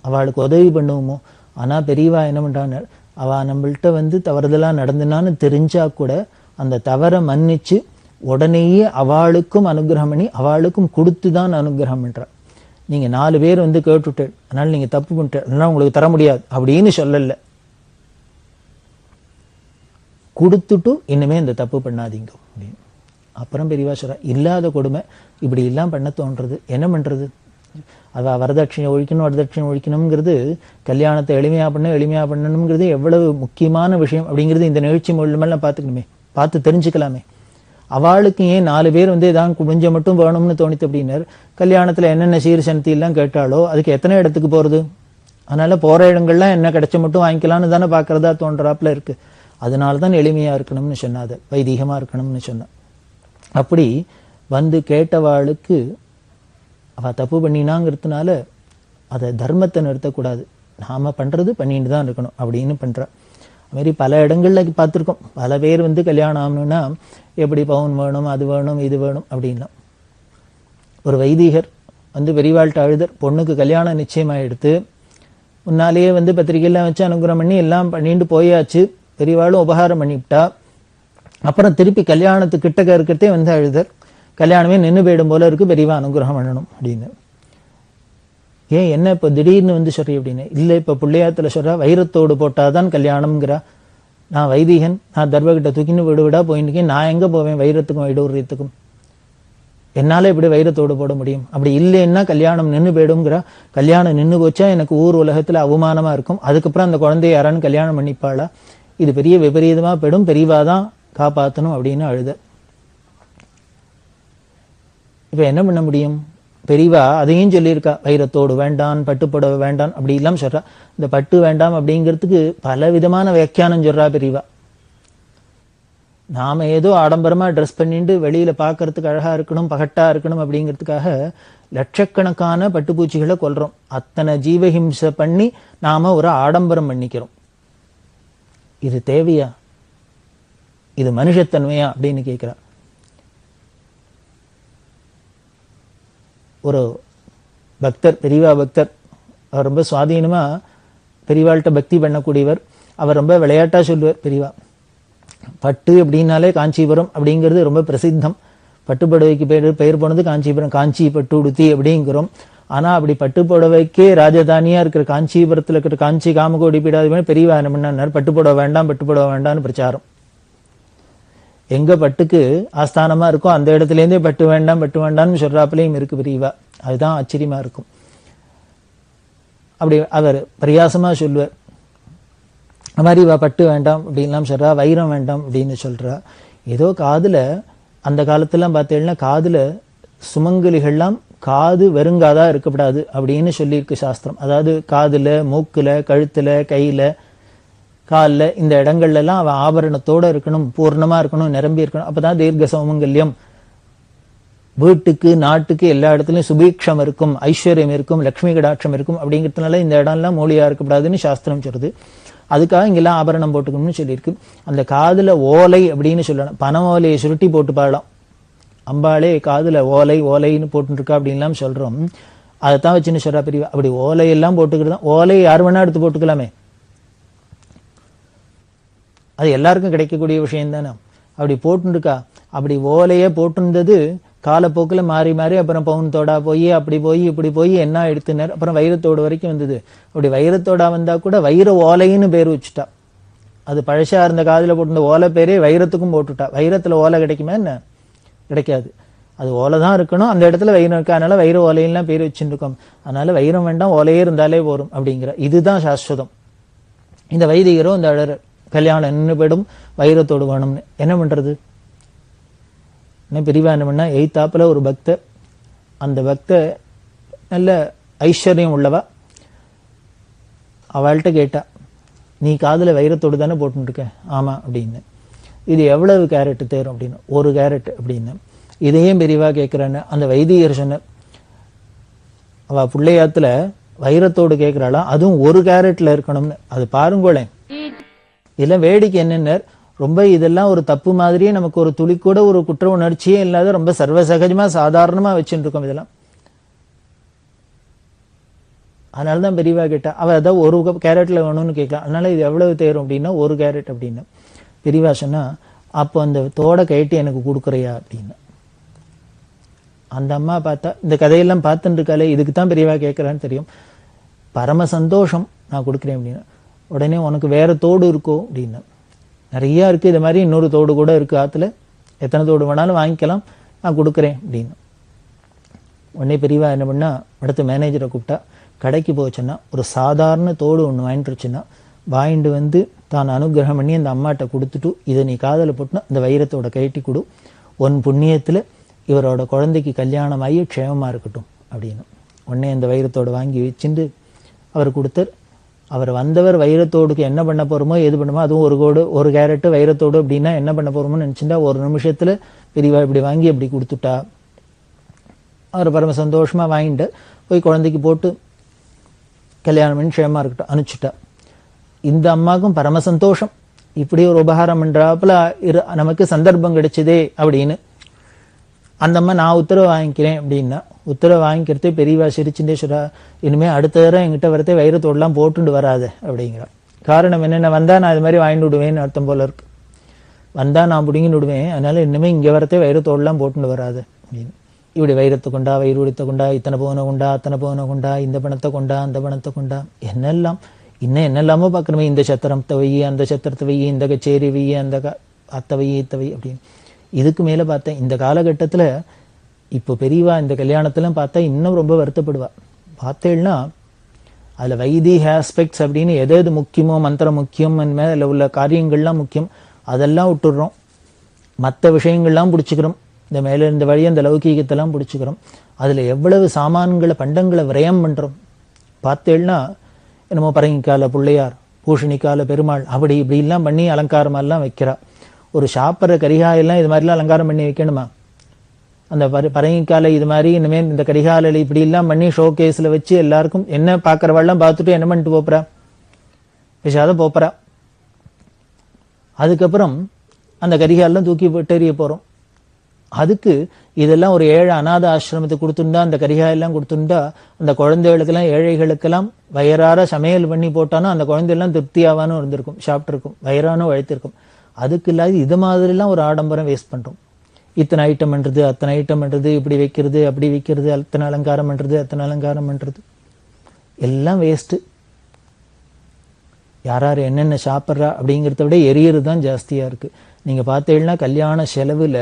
அவளுக்கு உதவி பண்ணுவோமோ? ஆனா பெரியவா என்ன பண்றான்னு, அவ நம்மள்கிட்ட வந்து தவறுதலா நடந்துனான்னு தெரிஞ்சா கூட அந்த தவறை மன்னிச்சு உடனேயே அவளுக்கும் அனுகிரகம் பண்ணி அவளுக்கும் கொடுத்துதான் அனுகிரகம் பண்றா. நீங்க 4 பேர் வந்து கேட்டுட்டு அதனால நீங்க தப்பு பண்ணிட்டு அதனால உங்களுக்கு தர முடியாது அப்படின்னு சொல்லல. கொடுத்துட்டு இனிமே இந்த தப்பு பண்ணாதீங்க அப்படின்னு. அப்புறம் பெரியவா சொல்றா, இல்லாத கொடுமை இப்படி எல்லாம் பண்ண தோன்றது, என்ன பண்றது? அவ வரதட்சணை ஒழிக்கணும், வரதட்சணை ஒழிக்கணுங்கிறது, கல்யாணத்தை எளிமையா பண்ணணுங்கிறது எவ்வளவு முக்கியமான விஷயம் அப்படிங்கிறது இந்த நிகழ்ச்சி மூலமெல்லாம் பார்த்துக்கணுமே, பார்த்து தெரிஞ்சுக்கலாமே. அவளுக்கு ஏன் 4 பேர் வந்து ஏதாவது குடிஞ்ச மட்டும் வேணும்னு தோணித்து அப்படின்னாரு. கல்யாணத்துல என்னென்ன சீர் சனத்தி எல்லாம் கேட்டாலோ அதுக்கு எத்தனை இடத்துக்கு போறது? அதனால போற இடங்கள்லாம் என்ன கிடைச்ச மட்டும் வாங்கிக்கலாம்னு தானே பார்க்கறதா தோன்றாப்புல இருக்கு. அதனாலதான் எளிமையா இருக்கணும்னு சொன்னாது, வைதீகமா இருக்கணும்னு சொன்ன. அப்படி வந்து கேட்டவாளுக்கு அவ தப்பு பண்ணினாங்கிறதுனால அதை தர்மத்தை நிறுத்தக்கூடாது, நாம பண்றது பண்ணிட்டு தான் இருக்கணும் அப்படின்னு பண்ற. அது மாதிரி பல இடங்கள்ல பார்த்துருக்கோம். பல பேர் வந்து கல்யாணம் ஆகணும்னா எப்படி பவுன் வேணும், அது வேணும், இது வேணும் அப்படின்னா. ஒரு வைதிகர் வந்து பெரியவாள்கிட்ட அழுதர், பொண்ணுக்கு கல்யாணம் நிச்சயமாயிடுத்து, முன்னாலேயே வந்து பத்திரிகையெல்லாம் வச்சு அனுகிரகம் பண்ணி எல்லாம் பண்ணிட்டு போயாச்சு, பெரியவாளும் உபகாரம் பண்ணிவிட்டா. அப்புறம் திருப்பி கல்யாணத்துக்கு கிட்டக்க இருக்கிறதே வந்து அழுதர், கல்யாணமே நின்று போயிடும் போல இருக்கு, பெரியவா அனுகிரகம் பண்ணணும் அப்படின்னு. ஏன் என்ன இப்போ திடீர்னு வந்து சொல்றீ அப்படின்னு. இல்லை, இப்போ பிள்ளையாத்துல சொல்றா வைரத்தோடு போட்டாதான் கல்யாணம்ங்கிறா. நான் வைதிகன், நான் தர்பகிட்ட தூக்கின்னு விடு விடா போயின்னு நான் எங்க போவேன் வைரத்துக்கும் வைடூரியத்துக்கும்? என்னால இப்படி வைரத்தோடு போட முடியும்? அப்படி இல்லைன்னா கல்யாணம் நின்று போயிடுங்கிறா. கல்யாணம் நின்று போச்சா எனக்கு ஊர் உலகத்துல அவமானமா இருக்கும், அதுக்கப்புறம் அந்த குழந்தைய யாரான்னு கல்யாணம் பண்ணிப்பாளா? இது பெரிய விபரீதமா போயிடும், பெரியவாதான் காப்பாற்றணும் அப்படின்னு அழுத. இப்ப என்ன பண்ண முடியும்? பெரியவா அதையும் சொல்லியிருக்கா, வைரத்தோடு வேண்டான், பட்டுப்புடவை வேண்டான் அப்படி இல்லாம சொல்றா. இந்த பட்டு வேண்டாம் அப்படிங்கிறதுக்கு பல விதமான வியாக்கியானம் சொல்றா பெரியவா. நாம ஏதோ ஆடம்பரமா ட்ரெஸ் பண்ணிட்டு வெளியில பாக்குறதுக்கு அழகா இருக்கணும், பகட்டா இருக்கணும் அப்படிங்கிறதுக்காக லட்சக்கணக்கான பட்டுப்பூச்சிகளை கொல்றோம். அத்தனை ஜீவஹிம்சை பண்ணி நாம ஒரு ஆடம்பரம் பண்ணிக்கிறோம். இது தேவையா? இது மனுஷத்தன்மையா அப்படின்னு கேட்கிறா. ஒரு பக்தர், பெரியவா பக்தர், அவர் ரொம்ப சுவாதீனமா பெரியவாள்கிட்ட பக்தி பண்ணக்கூடியவர். அவர் ரொம்ப விளையாட்டா சொல்லுவார், பெரியவா பட்டு அப்படின்னாலே காஞ்சிபுரம் அப்படிங்கிறது ரொம்ப பிரசித்தம். பட்டுப்புடவைக்கு பெயர் போனது காஞ்சிபுரம், காஞ்சி பட்டு உடுத்தி அப்படிங்கிறோம். ஆனா அப்படி பட்டுப்புடவைக்கே ராஜதானியா இருக்கிற காஞ்சிபுரத்துல இருக்கிற காஞ்சி காமகோடி பீடாதிபதி பெரியவா என்ன பண்ணார், பட்டுப்புடவை வேண்டாம், பட்டுப்புடவை வேண்டாம்னு பிரச்சாரம். எங்க பட்டுக்கு ஆஸ்தானமா இருக்கோ அந்த இடத்துல இருந்தே பட்டு வேண்டாம், பட்டு வேண்டாம்னு சொல்றாப்புலையும் இருக்கு பெரியவா. அதுதான் ஆச்சரியமா இருக்கும். அப்படி அவர் பிரயாசமா சொல்லுவார். அது மாதிரி இவ பட்டு வேண்டாம் அப்படின்லாம் சொல்றா, வைரம் வேண்டாம் அப்படின்னு சொல்றா. ஏதோ காதுல அந்த காலத்துலாம் பார்த்தீங்கன்னா காதுல சுமங்கலிகள்லாம் காது வெறுங்காதா இருக்கக்கூடாது அப்படின்னு சொல்லியிருக்கு சாஸ்திரம். அதாவது காதுல, மூக்குல, கழுத்துல, கையில, காலில் இந்த இடங்கள்ல எல்லாம் அவன் ஆபரணத்தோட இருக்கணும், பூர்ணமா இருக்கணும், நிரம்பி இருக்கணும். அப்பதான் தீர்க்க சௌமங்கல்யம், வீட்டுக்கு நாட்டுக்கு எல்லா இடத்துலயும் சுபீக்ஷம் இருக்கும், ஐஸ்வர்யம் இருக்கும், லட்சுமி கடாட்சம் இருக்கும். அப்படிங்கிறதுனால இந்த இடம்லாம் மூலியா இருக்கக்கூடாதுன்னு சாஸ்திரம் சொல்றது. அதுக்காக இங்கெல்லாம் ஆபரணம் போட்டுக்கணும்னு சொல்லியிருக்கு. அந்த காதுல ஓலை அப்படின்னு சொல்லணும், பனை ஓலையை சுருட்டி போட்டு பாடலாம். அம்பாளே காதுல ஓலை ஓலைன்னு போட்டுருக்கா அப்படின்லாம் சொல்றோம். அதைத்தான் வச்சுன்னு சொல்றா பெரியவா. அப்படி ஓலையெல்லாம் போட்டுக்கிறது தான். ஓலை யார் வேணா எடுத்து போட்டுக்கலாமே, அது எல்லாருக்கும் கிடைக்கக்கூடிய விஷயம் தானே. அப்படி போட்டுருக்கா. அப்படி ஓலையே போட்டிருந்தது காலப்போக்கில் மாறி மாறி அப்புறம் பவுன் தோடா போய் அப்படி போய் இப்படி போய் என்ன எடுத்துனார், அப்புறம் வைரத்தோடு வரைக்கும் வந்தது. அப்படி வைரத்தோடா வந்தா கூட வைர ஓலைன்னு பேர் வச்சுட்டா. அது பழசா இருந்த காதில் போட்டிருந்த ஓலை பேரே வைரத்துக்கும் போட்டுட்டா. வைரத்துல ஓலை கிடைக்குமா என்ன? கிடைக்காது. அது ஓலை தான் இருக்கணும், அந்த இடத்துல வைரம் இருக்கா, அதனால வைர ஓலையெல்லாம் பேர் வச்சுட்டு இருக்கோம். அதனால வைரம் வேண்டாம், ஓலையே இருந்தாலே போரும் அப்படிங்கிற இதுதான் சாஸ்வதம். இந்த வைதிகரோ இந்த அழற கல்யாணம் நின்று போயிடும், வைரத்தோடு வேணும்னு என்ன பண்றது? என்ன பெரியவா என்ன பண்ணா, எய்த்தாப்புல ஒரு பக்தர், அந்த பக்தர் நல்ல ஐஸ்வர்யம் உள்ளவா, அவள்கிட்ட கேட்டா, நீ காதுல வைரத்தோடு தானே போட்டுருக்க? ஆமா அப்படின்னு. இது எவ்வளவு கேரட் தேரும் அப்படின்னு. 1 கேரட் அப்படின்னு. இதையும் பெரியவா கேட்கிறான்னு அந்த வைதிகர் சொன்னார். அவ பிள்ளையாத்துல வைரத்தோடு கேட்கிறாளா, அதுவும் 1 கேரட்ல இருக்கணும்னு. அது பாருங்களேன். இதுல வேடிக்கை என்னன்னு, ரொம்ப இதெல்லாம் ஒரு தப்பு மாதிரியே நமக்கு ஒரு துளி கூட ஒரு குற்ற உணர்ச்சியே இல்லாத ரொம்ப சர்வசகஜமா சாதாரணமா வச்சுட்டு இருக்கோம் இதெல்லாம். அதனாலதான் பெரியவா கேட்டா. அவ அதான் 1 கேரட்ல வேணும்னு கேட்கலாம். அதனால இது எவ்வளவு தேரும் அப்படின்னா 1 கேரட் அப்படின்னு. பெரியவா சொன்னா, அப்போ அந்த தோட கைட்டு எனக்கு கொடுக்குறியா அப்படின்னு. அந்த அம்மா பார்த்தா, இந்த கதையெல்லாம் பார்த்துட்டு இருக்காளே, இதுக்கு தான் பெரியவா கேட்கறான்னு தெரியும். பரம சந்தோஷம், நான் கொடுக்குறேன் அப்படின்னு. உடனே உனக்கு வேற தோடு இருக்கோ அப்படின்னு. நிறைய இருக்கு, இது மாதிரி இன்னொரு தோடு கூட இருக்கு ஆத்துல, எத்தனை தோடு வேணாலும் வாங்கிக்கலாம், நான் கொடுக்குறேன் அப்படின்னு. உடனே பெரியவா என்ன பண்ணா, அடுத்த மேனேஜரை கூப்பிட்டா, கடைக்கு போச்சுன்னா ஒரு சாதாரண தோடு ஒன்று வாங்கிட்டுருச்சுன்னா வாங்கிட்டு வந்து தான் அனுகிரகம் பண்ணி அந்த அம்மாட்ட கொடுத்துட்டு, இதை நீ காதல போட்டுனா இந்த வைரத்தோட கைட்டி கொடு, உன் புண்ணியத்துல இவரோட குழந்தைக்கு கல்யாணம் ஆகி க்ஷேமமா இருக்கட்டும் அப்படின்னு. உடனே அந்த வைரத்தோட வாங்கி வச்சுட்டு அவர் கொடுத்தார். அவர் வந்தவர் வைரத்தோடுக்கு என்ன பண்ண போறோமோ எது பண்ணுமோ, அதுவும் 1 கோடு 1 கேரட் வைரத்தோடு அப்படின்னா என்ன பண்ண போறோமோன்னு நினைச்சுட்டா ஒரு நிமிஷத்துல பெரியவா இப்படி வாங்கி அப்படி கொடுத்துட்டா. அவர் பரம சந்தோஷமா வாங்கிட்டு போய் குழந்தைக்கு போட்டு கல்யாணம் பண்ணி க்ஷேமா இருக்கட்டும் அனுப்பிச்சுட்டா. இந்த அம்மாவுக்கும் பரம சந்தோஷம், இப்படி ஒரு உபகாரம் பண்றாப்புல நமக்கு சந்தர்ப்பம் கிடைச்சதே அப்படின்னு. அந்த அம்மா நான் உத்தரவு வாங்கிக்கிறேன் அப்படின்னா, உத்தரவு வாங்கிக்கிறதே பெரியவா சிரிச்சுட்டே சொல்றா, இனிமே அடுத்த தடவை என்கிட்ட வரத்தே வைரத்தோடலாம் போட்டுட்டு வராது அப்படிங்கிறா. காரணம் என்னென்ன, வந்தா நான் இது மாதிரி வாங்கிட்டு விடுவேன்னு அர்த்தம் போல இருக்கு. வந்தா நான் பிடிங்கிட்டு விடுவேன், அதனால இனிமே இங்க வரத்தே வைரத்தோடலாம் போட்டுட்டு வராது அப்படின்னு. இப்படி வைரத்தை கொண்டா, வைரூடியத்தை கொண்டா, இத்தனை பவுனை கொண்டா, அத்தனை பவுனை கொண்டா, இந்த பணத்தை கொண்டா, அந்த பணத்தை கொண்டா, என்னெல்லாம் இன்னும் என்னெல்லாமோ பார்க்கணுமே, இந்த சத்திரத்தை வை, அந்த சத்திரத்தை வை, இந்த கச்சேரி வை, அந்த அத்தை வை, இத்த வை அப்படின்னு. இதுக்கு மேல பார்த்தேன் இந்த காலகட்டத்துல இப்போ பெரியவா இந்த கல்யாணத்துல பார்த்தா இன்னும் ரொம்ப வருத்தப்படுவா. பார்த்தேன்னா அதுல வைதிக ஆஸ்பெக்ட்ஸ் அப்படின்னு எது எது முக்கியமோ, மந்திரம் முக்கியம், மேல உள்ள காரியங்கள்லாம் முக்கியம், அதெல்லாம் விட்டுடுறோம். மற்ற விஷயங்கள்லாம் பிடிச்சிக்கிறோம், இந்த மேல இருந்த வழி அந்த லௌகீகத்தெல்லாம் பிடிச்சிக்கிறோம். அதுல எவ்வளவு சாமான்களை பண்டங்களை விரயம் பண்றோம். பார்த்தேன்னா என்னமோ பரங்கிக்கால பிள்ளையார், பூஷணிக்கால பெருமாள், அப்படி இப்படி எல்லாம் பண்ணி அலங்காரமெல்லாம் வைக்கிறா. ஒரு சாப்பிட்ற கரிகாயெல்லாம் இது மாதிரிலாம் அலங்காரம் பண்ணி வைக்கணுமா? அந்த பரங்கிக்கால இது மாதிரி இனிமேல் இந்த கரிகாலில் இப்படி எல்லாம் பண்ணி ஷோ கேஸ்ல வச்சு எல்லாருக்கும் என்ன பார்க்கறவெல்லாம் பார்த்துட்டு என்ன பண்ணிட்டு போப்புறா, விஷாத போப்புறா. அதுக்கப்புறம் அந்த கரிகாலெல்லாம் தூக்கி விட்டெறிய போறோம். அதுக்கு இதெல்லாம் ஒரு ஏழை அநாத ஆசிரமத்துக்கு கொடுத்துருந்தா, அந்த கரிகாயெல்லாம் கொடுத்துருந்தா, அந்த குழந்தைகளுக்கெல்லாம் ஏழைகளுக்கெல்லாம் வயறார சமையல் பண்ணி போட்டானோ அந்த குழந்தையெல்லாம் திருப்தியாவானும் இருந்திருக்கும், சாப்பிட்டு இருக்கும், வயறானோ வழித்திருக்கும். அதுக்கு இல்லாத இது மாதிரிலாம் ஒரு ஆடம்பரம் வேஸ்ட் பண்றோம். இத்தனை ஐட்டம் பண்றது, அத்தனை ஐட்டம் பண்றது, இப்படி வைக்கிறது, அப்படி வைக்கிறது, அத்தனை அலங்காரம் பண்றது, அத்தனை அலங்காரம் பண்றது, எல்லாம் வேஸ்ட். யார் என்னென்ன சாப்பிட்றா அப்படிங்கிறத விட எரியறது தான் ஜாஸ்தியா இருக்கு. நீங்க பார்த்தீங்கன்னா கல்யாண செலவுல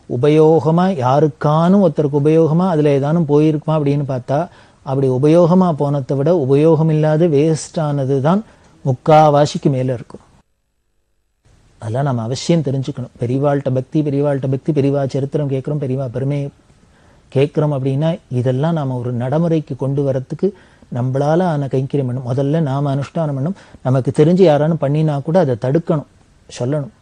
உபயோகமா யாருக்கானும் ஒருத்தருக்கு உபயோகமா அதுல ஏதானும் போயிருக்குமா அப்படின்னு பார்த்தா, அப்படி உபயோகமா போனதை விட உபயோகம் இல்லாத வேஸ்ட் ஆனதுதான் முக்காவாசிக்கு மேல இருக்கும். அதெல்லாம் நம்ம அவசியம் தெரிஞ்சுக்கணும். பெரியவாள்கிட்ட பக்தி, பெரியவாள்கிட்ட பக்தி, பெரியவா சரித்திரம் கேட்கிறோம், பெரியவா பெருமை கேட்கிறோம் அப்படின்னா இதெல்லாம் நாம ஒரு நடைமுறைக்கு கொண்டு வரத்துக்கு நம்மளால ஆன கைங்கரியம் பண்ணும். முதல்ல நாம அனுஷ்டானம் பண்ணும். நமக்கு தெரிஞ்சு யாரானும் பண்ணினா கூட அதை தடுக்கணும், சொல்லணும்.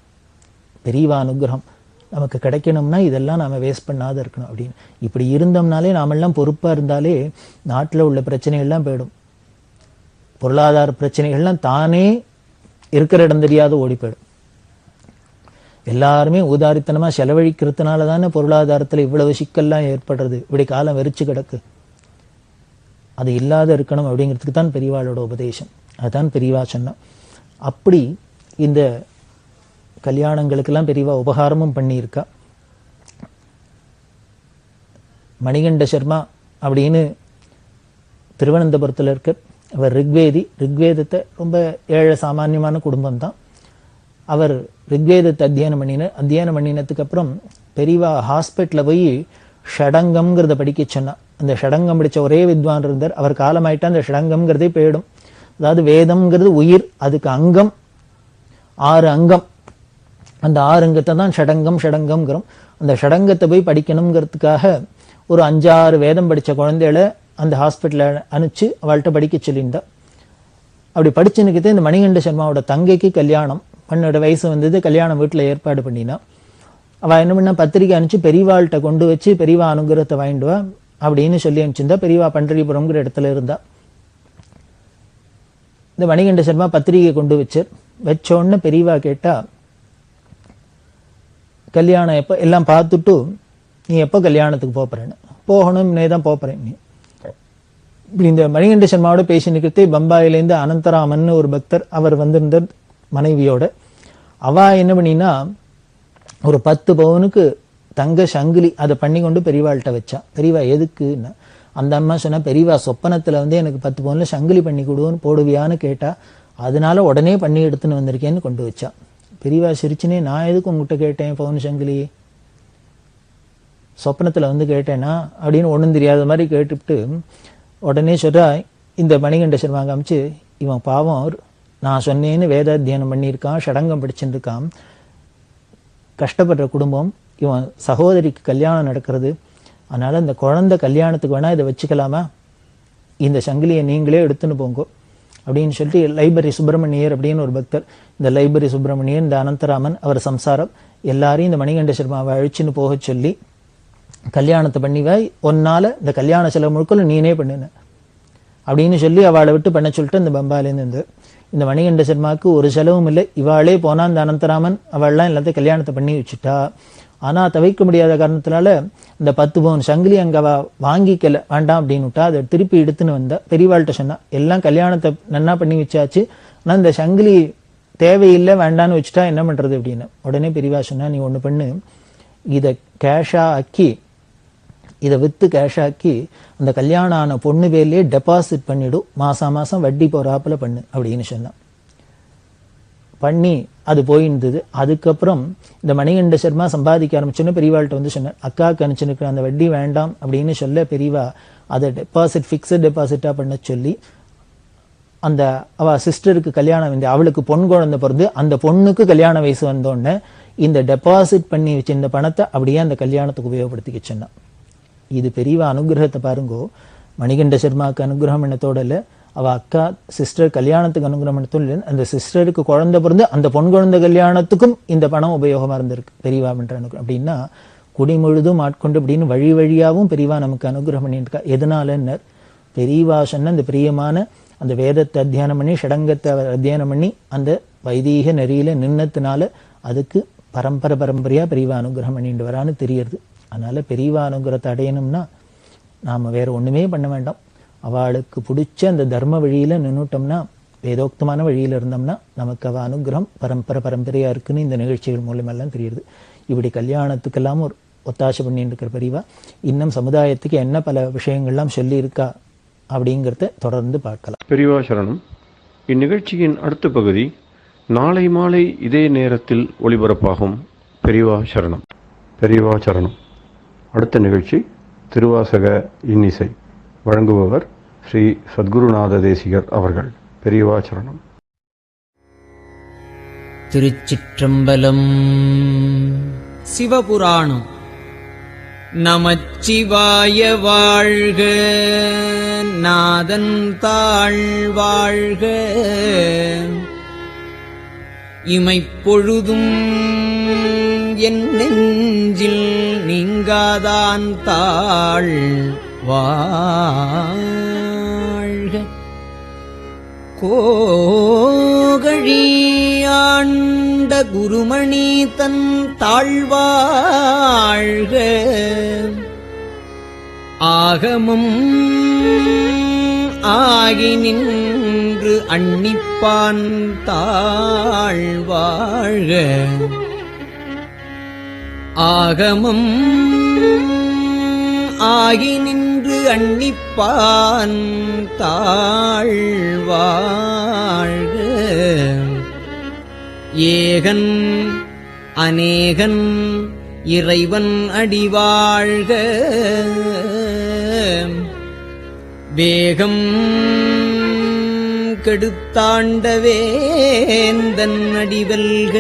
பெரியவா அனுகிரகம் நமக்கு கிடைக்கணும்னா இதெல்லாம் நாம வேஸ்ட் பண்ணாத இருக்கணும் அப்படின்னு. இப்படி இருந்தோம்னாலே நாமெல்லாம் பொறுப்பா இருந்தாலே நாட்டில் உள்ள பிரச்சனைகள்லாம் போயிடும். பொருளாதார பிரச்சனைகள்லாம் தானே இருக்கிற இடம் தெரியாத ஓடி போயிடும். எல்லாருமே உதாரித்தனமா செலவழிக்கிறதுனால தானே பொருளாதாரத்துல இவ்வளவு சிக்கல்லாம் ஏற்படுறது. இப்படி காலம் வெறிச்சு கிடக்கு. அது இல்லாத இருக்கணும் அப்படிங்கிறதுக்கு தான் பெரியவாளோட உபதேசம். அதுதான் பெரியவா சொன்னா. அப்படி இந்த கல்யாணங்களுக்கெல்லாம் பெரியவா உபகாரமும் பண்ணியிருக்கா. மணிகண்ட சர்மா அப்படின்னு திருவனந்தபுரத்தில் இருக்க அவர் ரிக்வேதி. ரிக்வேதத்தை ரொம்ப ஏழை சாமானியமான குடும்பம் தான். அவர் ரிக்வேதத்தை அத்தியானம் பண்ணினதுக்கு அப்புறம் பெரியவா ஹாஸ்பிட்டலில் போய் ஷடங்கம்ங்கிறத படிக்க சொன்னா. அந்த ஷடங்கம் படிச்ச ஒரே வித்வான் இருந்தார். அவர் காலமாயிட்டா அந்த ஷடங்கம்ங்கிறதே போயிடும். அதாவது வேதம்ங்கிறது உயிர், அதுக்கு அங்கம் 6 அங்கம். அந்த 6 அங்கத்தை தான் ஷடங்கம்ங்கிறோம். அந்த ஷடங்கத்தை போய் படிக்கணுங்கிறதுக்காக ஒரு 5-6 வேதம் படிச்ச குழந்தைகளை அந்த ஹாஸ்பிட்டலில் அனுப்பிச்சு அவள்கிட்ட படிக்க சொல்லியிருந்தா. அப்படி படிச்சுன்னுக்கிட்டே இந்த மணிகண்ட சர்மாவோட தங்கைக்கு கல்யாணம் 12 வயசு வந்தது. கல்யாணம் வீட்டில் ஏற்பாடு பண்ணினா. அவள் என்ன பண்ணா, பத்திரிக்கை அனுப்பிச்சு பெரியவாள்கிட்ட கொண்டு வச்சு பெரியவா அனுகிரகத்தை வாங்கிடுவா அப்படின்னு சொல்லி அனுப்பிச்சிருந்தா. பெரியவா பண்டரிபுரம்ங்கிற இடத்துல இருந்தா. இந்த மணிகண்ட சர்மா பத்திரிகை கொண்டு வச்சோன்னு பெரியவா கேட்டா, கல்யாணம் எப்போ எல்லாம் பார்த்துட்டு நீ எப்போ கல்யாணத்துக்கு போறேன்னு. போகணும், நீ தான் போறேன் நீ. இப்படி இந்த மணிகண்ட சர்மாவோட பேசி நிற்கிறதே பம்பாயிலேருந்து அனந்தராமன் ஒரு பக்தர் அவர் வந்திருந்தார் மனைவியோட. அவ என்ன பண்ணினா ஒரு 10 பவுனுக்கு தங்க சங்கிலி அதை பண்ணி கொண்டு பெரியவாள்கிட்ட வச்சா. பெரியவா எதுக்குன்னா, அந்த அம்மா சொன்னா, பெரியவா சொப்பனத்துல எனக்கு 10 பவுன்ல சங்கிலி பண்ணி கொடுன்னு போடுவியான்னு கேட்டா, அதனால உடனே பண்ணி எடுத்துன்னு வந்திருக்கேன்னு கொண்டு வச்சா. பெரியவா சிரிச்சுனே, நான் எதுக்கு உங்ககிட்ட கேட்டேன் பவுன் சங்கிலி, சொப்பனத்துல கேட்டேனா அப்படின்னு ஒண்ணும் தெரியாத மாதிரி கேட்டுவிட்டு உடனே சொல்றா, இந்த மணிகண்ட சர்மா காமிச்சு, இவன் பாவம் நான் சொன்னேன்னு வேதாத்தியானம் பண்ணியிருக்கான், ஷடங்கம் படிச்சுருக்கான், கஷ்டப்படுற குடும்பம், இவன் சகோதரிக்கு கல்யாணம் நடக்கிறது, அதனால இந்த குழந்தை கல்யாணத்துக்கு வேணா இதை வச்சுக்கலாமா, இந்த சங்கிலியை நீங்களே எடுத்துன்னு போங்க, அப்படின்னு சொல்லிட்டு லைப்ரரி சுப்பிரமணியர் அப்படின்னு ஒரு பக்தர், இந்த லைப்ரரி சுப்பிரமணியர், இந்த அனந்தராமன், அவர் சம்சாரம் எல்லாரையும் இந்த மணிகண்ட சர்மாவை அழிச்சுன்னு போக சொல்லி கல்யாணத்தை பண்ணிவை, ஒன்னால இந்த கல்யாண செலவு முழுக்கலும் நீனே பண்ணுன அப்படின்னு சொல்லி அவளை விட்டு பண்ண சொல்லிட்டு இந்த பம்பாலேருந்து இந்த மணிகண்ட சர்மாவுக்கு ஒரு செலவும் இல்லை. இவாளே போனா இந்த அனந்தராமன் அவள்லாம் எல்லாத்தையும் கல்யாணத்தை பண்ணி வச்சுட்டா. ஆனா தவிர்க்க முடியாத காரணத்தினால இந்த 10 பவுன் சங்கிலி அங்க வாங்கிக்கல, வேண்டாம் அப்படின்னு விட்டா. அதை திருப்பி எடுத்துன்னு வந்தா. பெரியவாள்கிட்ட சொன்னா, எல்லாம் கல்யாணத்தை நன்னா பண்ணி வச்சாச்சு, ஆனா இந்த சங்கிலி தேவையில்லை, வேண்டான்னு வச்சுட்டா என்ன பண்றது அப்படின்னு. உடனே பெரியவா சொன்னா, நீ ஒண்ணு பண்ணு, இதை கேஷா ஆக்கி, இதை வித்து கேஷாக்கி அந்த கல்யாணம் ஆன பொண்ணு பேர்லயே டெபாசிட் பண்ணிடும், மாசம் மாசம் வட்டி போறாப்புல பண்ணு அப்படின்னு சொன்னான். பண்ணி அது போயிருந்தது. அதுக்கப்புறம் இந்த மணிகண்ட சர்மா சம்பாதிக்க ஆரம்பிச்சோன்னு பெரியவாள்கிட்ட வந்து சொன்னேன், அக்காவுக்கு அனுப்பிச்சுனுக்கு அந்த வட்டி வேண்டாம் அப்படின்னு சொல்ல பெரியவா அதை டெபாசிட் ஃபிக்ஸட் டெபாசிட்டா பண்ண சொல்லி அந்த அவ சிஸ்டருக்கு கல்யாணம் வந்து அவளுக்கு பொன் குழந்தை பிறந்து அந்த பொண்ணுக்கு கல்யாண வயசு வந்தோடனே இந்த டெபாசிட் பண்ணி வச்சிருந்த பணத்தை அப்படியே அந்த கல்யாணத்துக்கு உபயோகப்படுத்திக்க சொன்னான். இது பெரியவா அனுகிரகத்தை பாருங்கோ. மணிகண்ட சர்மாவுக்கு அனுகிரகம் பண்ணத்தோட இல்லை, அவ அக்கா சிஸ்டர் கல்யாணத்துக்கு அனுகிரகம் பண்ணத்தோட இல்லை, அந்த சிஸ்டருக்கு குழந்தை பிறந்து அந்த பொன் குழந்தை கல்யாணத்துக்கும் இந்த பணம் உபயோகமா இருந்திருக்கு பெரியவா பண்ற அனுகிரகம். அப்படின்னா குடி முழுதும் ஆட்கொண்டு அப்படின்னு வழி வழியாவும் பெரியவா நமக்கு அனுகிரகம் பண்ணிட்டு இருக்கா. எதனாலன்னர், பெரியவா சொன்ன அந்த பிரியமான அந்த வேதத்தை அத்தியானம் பண்ணி ஷடங்கத்தை அத்தியானம் பண்ணி அந்த வைதீக நெறியில நின்னத்தினால அதுக்கு பரம்பரையா பெரியவா அனுகிரகம் பண்ணிட்டு வரான்னு தெரியறது. அதனால பெரியவா அனுகிரகத்தை அடையணும்னா நாம வேற ஒண்ணுமே பண்ண வேண்டாம். அவளுக்கு பிடிச்ச அந்த தர்ம வழியில நின்னுட்டோம்னா, வேதோக்தமான வழியில இருந்தோம்னா நமக்கு அவ அனுகிரகம் பரம்பரையா இருக்குன்னு இந்த நிகழ்ச்சிகள் மூலமெல்லாம் தெரியுது. இப்படி கல்யாணத்துக்கெல்லாம் ஒரு ஒத்தாசை பண்ணிட்டு இருக்கிற பெரியவா இன்னும் சமுதாயத்துக்கு என்ன பல விஷயங்கள்லாம் சொல்லி இருக்கா அப்படிங்கிறத தொடர்ந்து பார்க்கலாம். பெரியவா சரணம். இந்நிகழ்ச்சியின் அடுத்த பகுதி நாளை மாலை இதே நேரத்தில் ஒளிபரப்பாகும். பெரியவா சரணம். பெரியவா சரணம். அடுத்த நிகழ்ச்சி திருவாசக இன்னிசை. வழங்குபவர் ஸ்ரீ சத்குருநாத தேசிகர் அவர்கள். பெரியவா சரணம். திருச்சிற்றம்பலம். சிவபுராணம். நமச்சிவாய வாழ்க, நாதன் தாழ் வாழ்க, இமைப்பொழுதும் என் நெஞ்சில் நீங்காதான் தாழ் வாழ்க. கோகழி ஆண்ட குருமணி தன் தாழ்வாழ்க. ஆகமம் ஆகி நின்று அன்னிப்பான் தாழ்வாழ்க. ஆகமம் ஆகி நின்று அன்னிப்பான் தாழ்வாழ்க. ஏகன் அநேகன் இறைவன் அடிவாழ்க. வேகம் கெடுத்தாண்ட வேந்தன் அடிவல்க.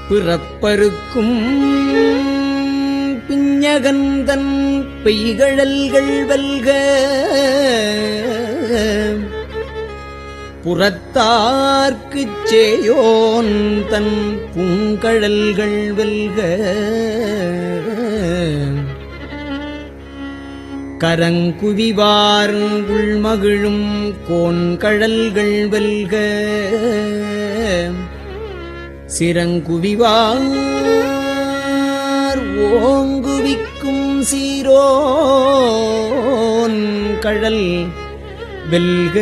பிறப்பருக்கும் பிஞகந்தன் பெய்கழல்கள் வெல்க. புறத்தார்க்குச் சேயோன் தன் பூங்கழல்கள் வெல்க. கரங்குவிவார் உள்மகிழும் கோன்கழல்கள் வெல்க. சிரங்குவிவார் ஓங்குவிக்கும் சீரோன் கழல் வெல்க.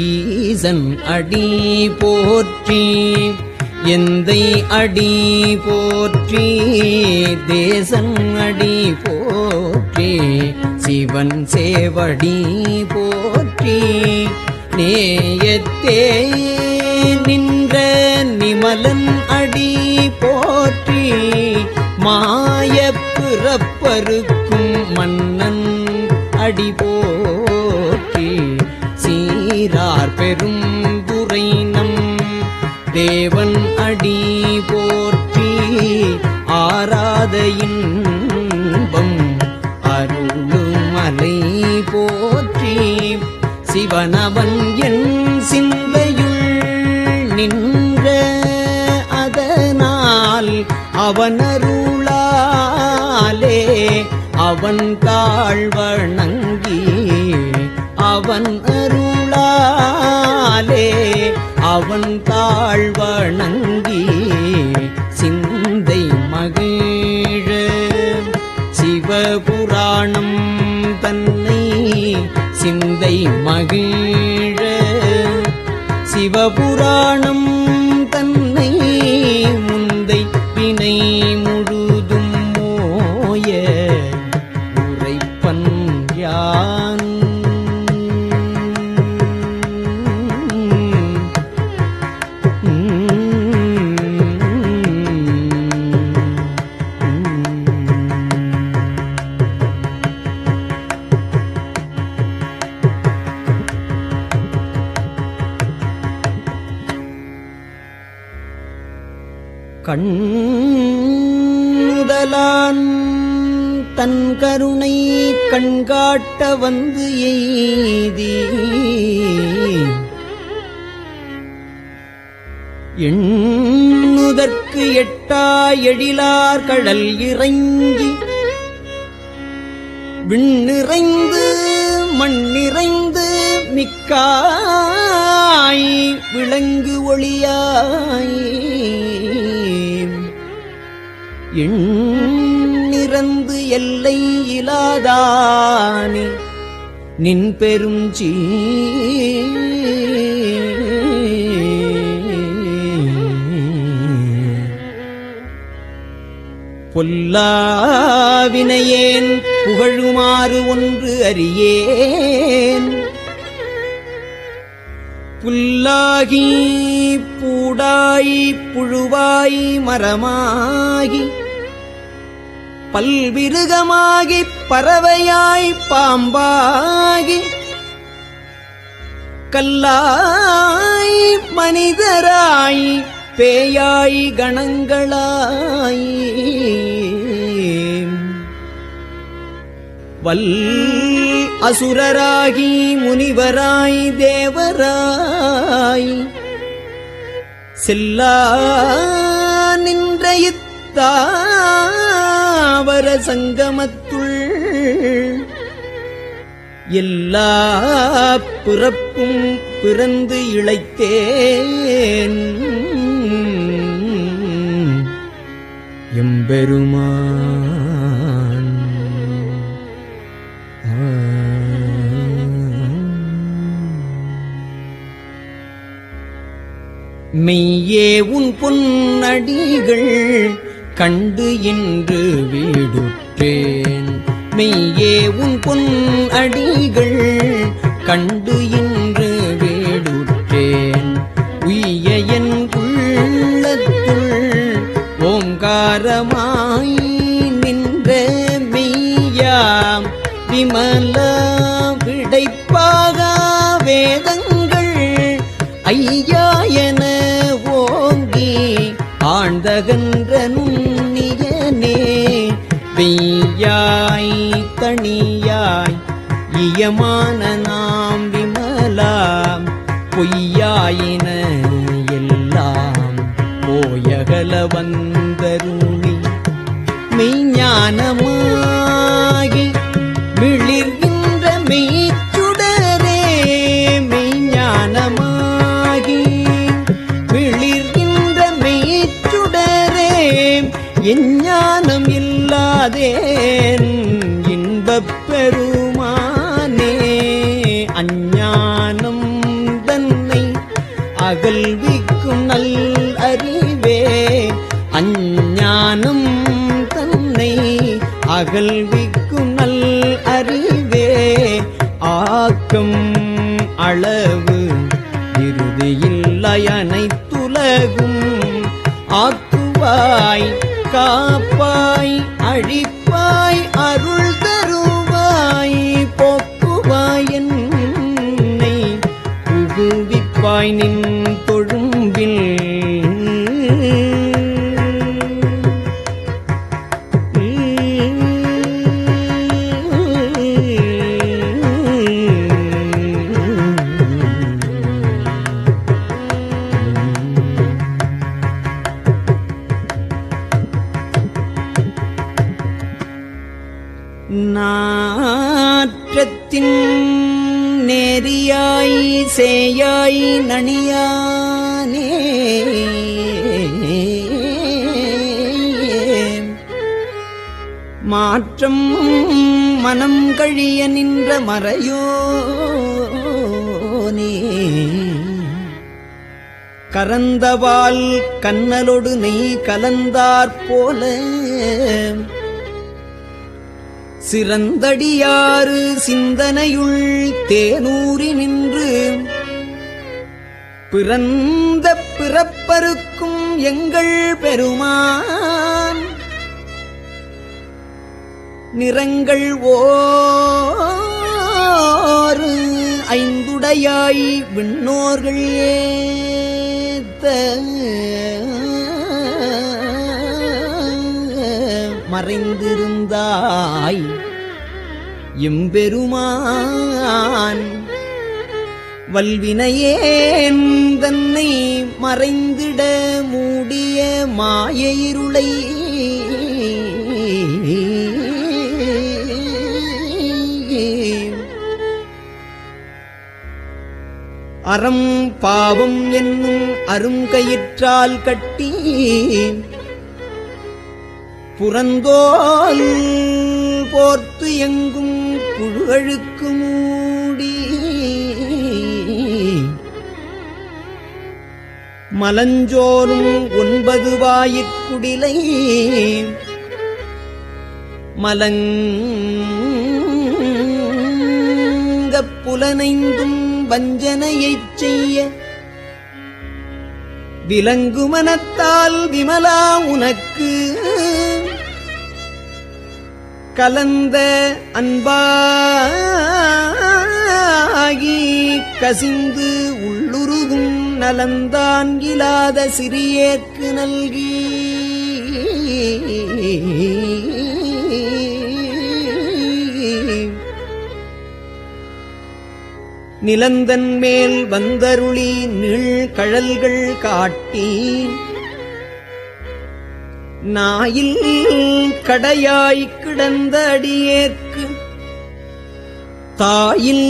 ஈசன் அடி போற்றி, எந்தை அடி போற்றி, தேசன் அடி போற்றி, சிவன் சேவடி போற்றி, நேயத்தே நின்ற நிமலன் அடி போற்றி, மாயப் பிறப்பருக்கும் மன்னன் அடி போற்றி, சீரார் பெரும் துரை நம் தேவன் அடி போற்றி, ஆராத போற்றி சிவனவன் என் சிந்தையுள் நின்ற அதனால் அவனருளாலே அவன் தாழ்வணங்கி அவன் அருளாலே அவன் தாழ்வணங்கி சிந்தை மகிழ சிவபுராணம் தன்னை சிந்தை மகிழ சிவபுராணம் தன்னை முந்தை வினை முழுதும் மோய உரைப்பன் யான் கண்ணுதலான் தன் கருணை கண்காட்ட வந்து எய்தி எண்ணுதற்கு எட்டா எழிலார் கடல் இறைஞ்சி விண்ணிறைந்து மண்ணிறைந்து மிக்காய் விளங்கு ஒளியாய் எண்ணிறந்து எல்லை இலாதானே நின் பெரும் பொல்லாவினையேன் புகழுமாறு ஒன்று அறியேன் புல்லாகி பூடாய் புழுவாய் மரமாகி பல்விருகமாகி பறவையாய் பாம்பாகி கல்லாய் மனிதராய் பேயாய் கணங்களாய் வல் அசுரராகி முனிவராய் தேவராய் செல்லா நின்ற இத்தாவர சங்கமத்துள் எல்லா பிறப்பும் பிறந்து இளைத்தேன் எம்பெருமான் மெய்யே உன் பொன்னடிகள் கண்டு இன்று வீடுற்றேன் மெய்யே உன் பொன்னடிகள் கண்டு இன்று வீடுற்றேன் உய்ய என் உள்ளத்துள் ஓங்காரமாய் நின்ற மெய்யாம் விமல விடைப்பாக வேதங்கள் ஐயா என ஓங்கி ஆழ்ந்தகன்ற நுண்ணியனே வெய்யாய் தனியாய் இயமான நாம் விமலாம் பொய்யாயின எல்லாம் போயகல வந்தருளி மெய்ஞானமாகி மிளிர்கின்ற மெய்ச்சுடரே மெய்ஞானமாகி மிளிர்கின்ற மெய்ச்சுடரே எஞ்ஞானம் இல்லாதேன் இன்பப் பெருமானே அஞ்ஞானம் தன்னை அகல்விக்கும் நல் அறிவே அஞ்ஞானம் தன்னை அகல்விக்கும் நல் அறிவே ஆக்கம் அளவு இறுதியில்லை அனைத்துலகும் ஆக்குவாய் காப்பாய் அழிப்பாய் அருள் தருவாய் போக்குவாய் என்னை புகுவிப்பாய் நின் தொழும்பில் மாற்றத்தின் நேரியாய் சேயாய் நணியானே மாற்றம் மனம் கழிய நின்ற மறையோனே கரந்தவால் கண்ணலொடு நெய் கலந்தாற்போல சிறந்தடியாறு சிந்தனையுள் தேனூறி நின்று பிறந்த பிறப்பருக்கும் எங்கள் பெருமான் நிறங்கள் ஓர் ஐந்துடையாய் விண்ணோர்கள் ஏத்த மறைந்திருந்தாய் எம்பெருமான் வல்வினையேன் தன்னை மறைந்திட மூடிய மாய இருளை அறம் பாவம் என்னும் அருங்கயிற்றால் கட்டி புறந்தோல் போர்த்து எங்கும் புழுகழுக்கு மூடி மலஞ்சோறும் 9 வாயிற்குடிலை மலங்கப் புலனைந்தும் வஞ்சனையைச் செய்ய விலங்கு மனத்தால் விமலா உனக்கு கலந்த அன்பாகி கசிந்து உள்ளுருகும் நலந்தான் இலாத சிறியேற்கு நல்கி நிலந்தன் மேல் வந்தருளி நீழ்கழல்கள் காட்டி நாயில் கடையாய்க் கிடந்த அடியேற்கு தாயில்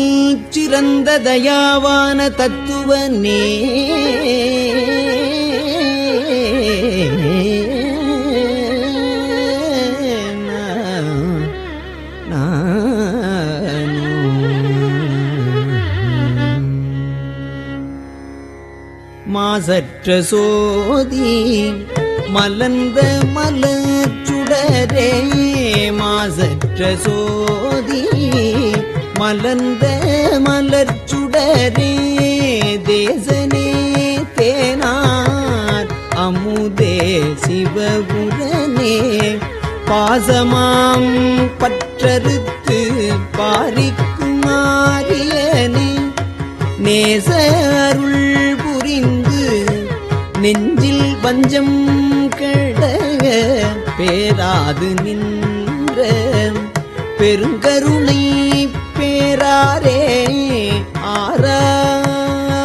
சிறந்த தயாவான தத்துவனே மாசற்ற சோதி மலர்ந்த மலர்ச்சுடரே மாசற்ற சோதி மலர்ந்த மலர்ச்சுடரே தேசனே தேனார் அமுதே சிவகுரனே பாசமாம் பற்றறுத்து பாரிக்கும் ஆரியனே நேச அருள் புரிந்து நெஞ்சில் பஞ்சம் கெட பேராது நின்ற பெருங்கருணை பேராரே ஆறாமுதே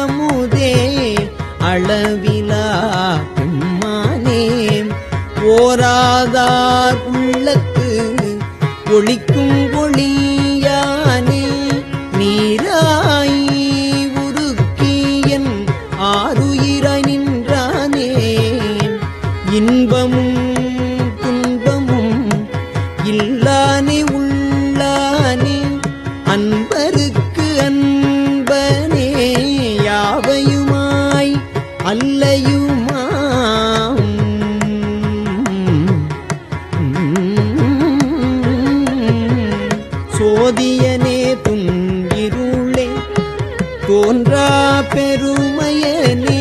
அளவிலா பெம்மானே ஓராதார் உள்ளத்து ஒளிக்கும் ஒளியானே நீராய் உருக்கியன் ஆருயிராய் நின்றானே இன்பமும் துன்பமும் இல்லானே உள்ளானே அன்பருக்கு அன்பனே யாவையுமாய் அல்லையுமாம் சோதியனே துன்பிருளே தோன்றா பெருமையனே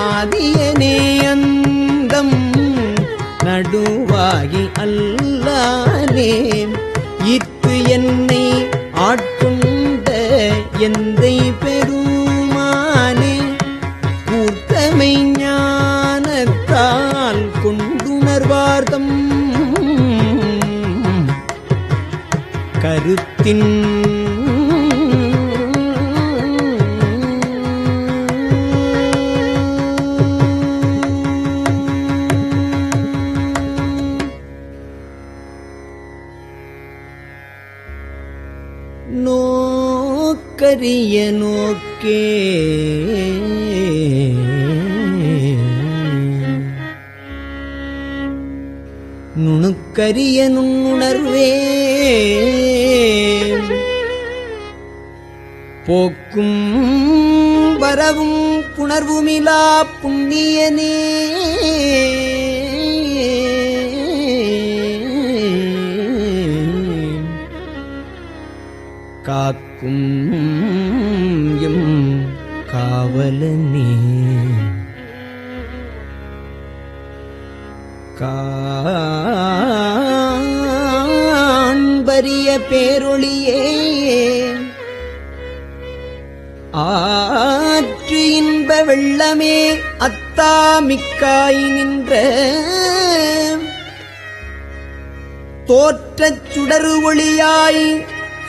ஆதியனே அந்தம் நடுவாகி அல்லானே இத்து என்னை ஆட்கொண்ட எந்தை பெருமானே கூர்த்தமை ஞானத்தால் கொண்டுணர்வார்தம் கருத்தின் நோக்கரிய நோக்கே நுணுக்கரிய நுண்ணுணர்வே போக்கும் வரவும் புணர்வுமிலா புண்ணியனே காக்கும் எம் காவலனே காண்பரிய பேரொளியே ஆற்று இன்ப வெள்ளமே அத்தாமிக்காய் நின்ற தோற்றச் சுடரு ஒளியாய்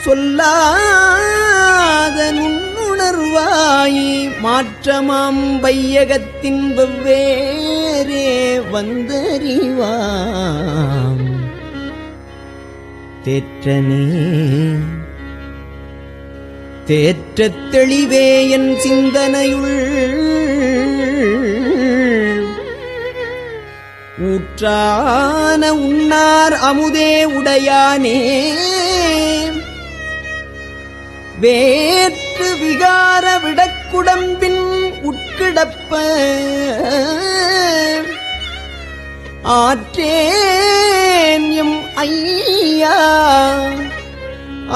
சொல்லாத நுண்ணுணர்வாய் மாற்றமாம் வையகத்தின் வெவ்வேறே வந்தறிவாம் தேற்றனே தேற்றத் தெளிவே என் சிந்தனையுள் ஊற்றான உண்ணார் அமுதே உடையானே வேற்று விகார விடக்குடம்பின் உட்கிடப்ப ஆற்றேன் எம் ஐயா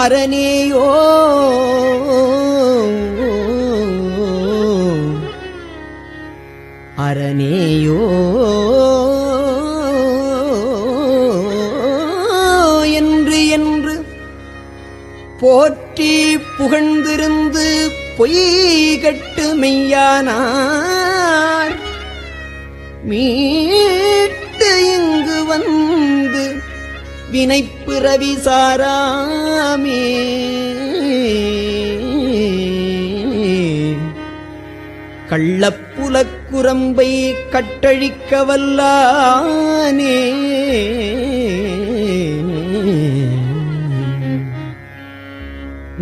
அரணியோ அரணியோ என்று என்று போற்றி புகழ்ந்திருந்து பொய் கட்டு மெய்யானார் மீட்டு இங்கு வந்து வினைப்பிறவி சாராமே கள்ளப்புலக்குரம்பை கட்டழிக்க வல்லானே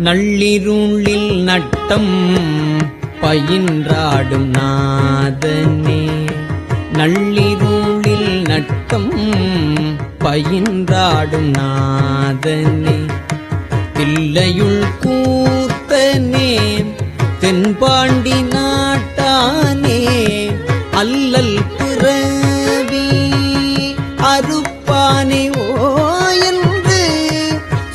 நள்ளிருளில் நட்டம் பயின்றாடும் நாதனே நள்ளிருளில் நட்டம் பயின்றாடும் நாதனே தில்லையுள் கூத்தனே தென்பாண்டி நாட்டானே அல்லல் பிறவி அறுப்பானே ஓ என்று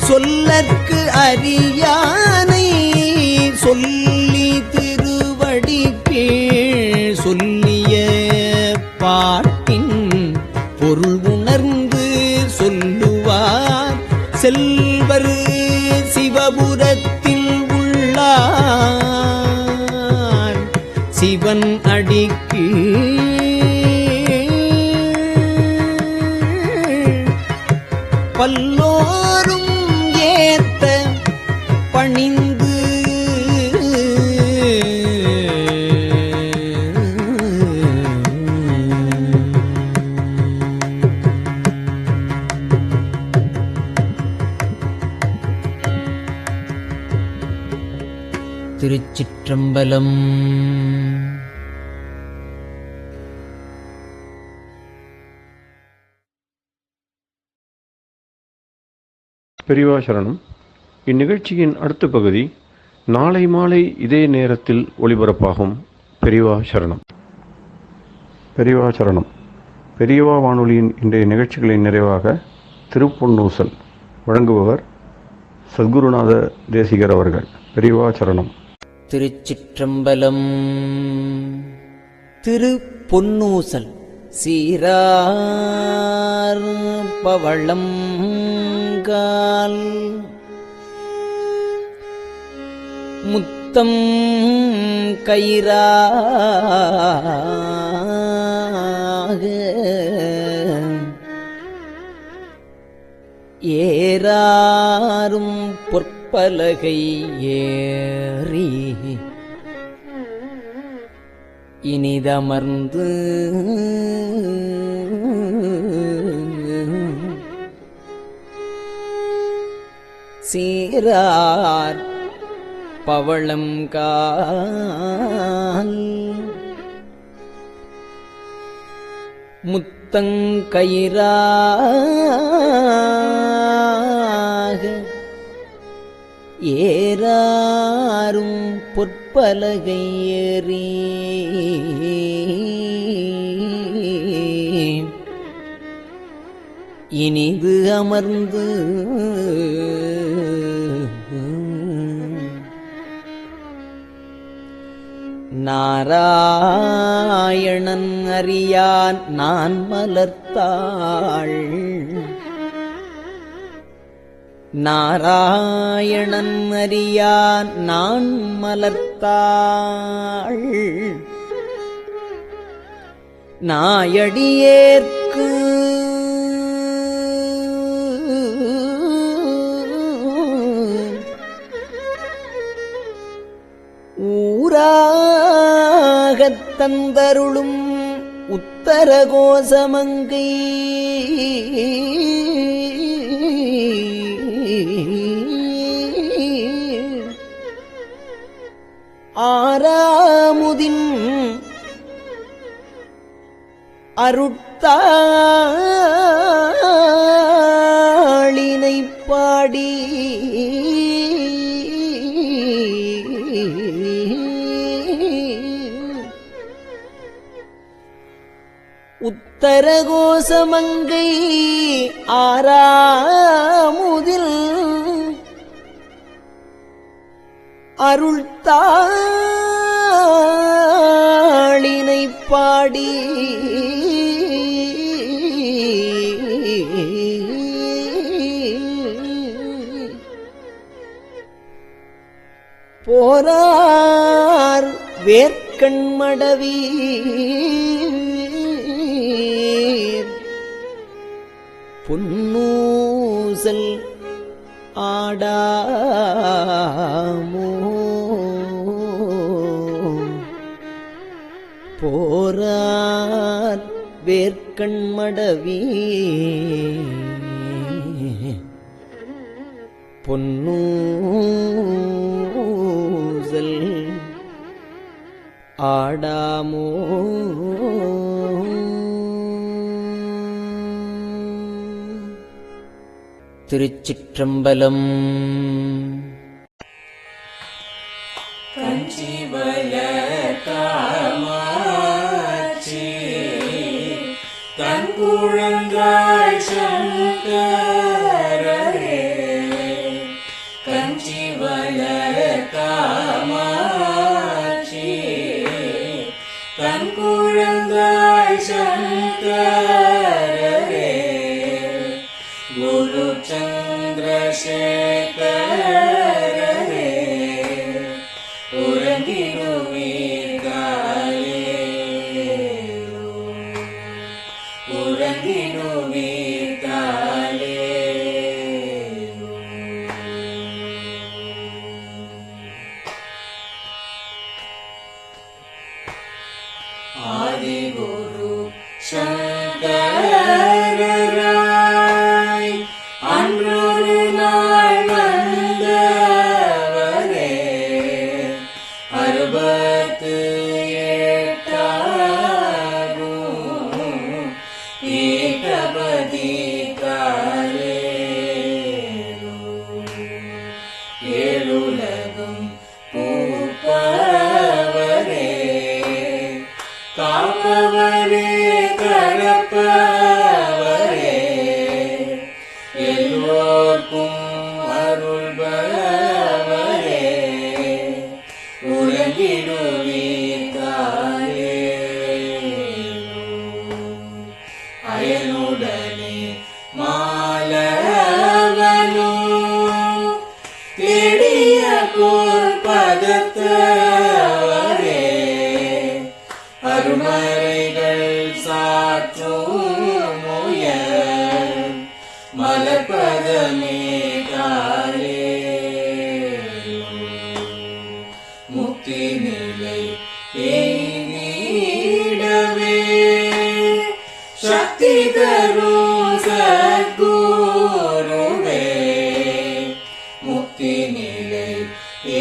சொல்லற்கு அறியானை சொல்லி திருவடி கீழ் சொல்லிய பாட்டின் பொருள் உணர்ந்து சொல்லுவார் செல்வர் சிவபுரத்தில் உள்ளார் சிவன் அடிக்கு பல்லோரும் ஏத்த பணிந்து திருச்சிற்றம்பலம். பெரியவா சரணம். இந்நிகழ்ச்சியின் அடுத்த பகுதி நாளை மாலை இதே நேரத்தில் ஒளிபரப்பாகும். பெரியவா சரணம். பெரியவா சரணம். பெரியவா வானொலியின் இன்றைய நிகழ்ச்சிகளின் நிறைவாக திருப்பொன்னூசல் வழங்குபவர் சத்குருநாத தேசிகர் அவர்கள். பெரியவா சரணம். திருச்சிற்றம்பலம். திருப்பொன்னூசல் சீரார் பவளம் கால் முத்தம் கயிறாக ஏறாரும் பொற்பலகை ஏறி இனிதமர்ந்து சீரார் பவளம் கால் முத்தங்கயிறாக ஏறாரும் பொற்பலகை ஏறி இனிது அமர்ந்து நாராயணன் அறியான் நான் மலர்த்தாள் நாராயணன் அறியான் நான் மலர்த்தாள் நாயடியேற்கு ஊராகத் தந்தருளும் உத்தர கோசமங்கை ஆராமுதின் அருட்தாளினை பாடி உத்தரகோசமங்கை ஆராமுதில் அருள்தாளினை பாடி போரார் வேர்க்கண்மடவி பொன்னூசல் ஆடாமோ போரார் வேர்க்கண்மடவி பொன்னூசல் ஆடாமோ திருச்சிற்றம்பலம்.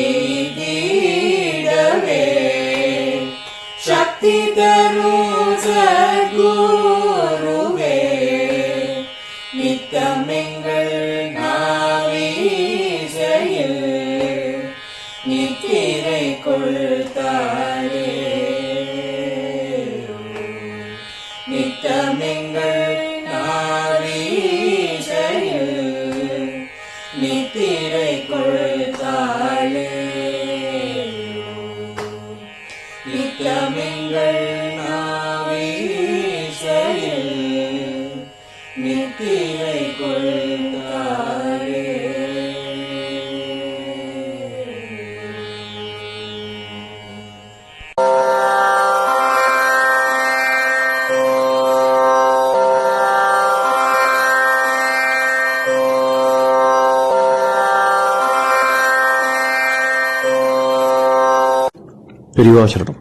எய்திடவே சக்தி தரும் சத்குருவே நித்தமெங்கள் நாவீசையில் நித்திரை கொள்தாரே நித்தமெங்கள் நாவீசையில் நித்திரை கொள்தாளே நித்தமெங்கள் நாவீசையில் நித்திரை கொள்தாளே. பெரியவா சரணம்.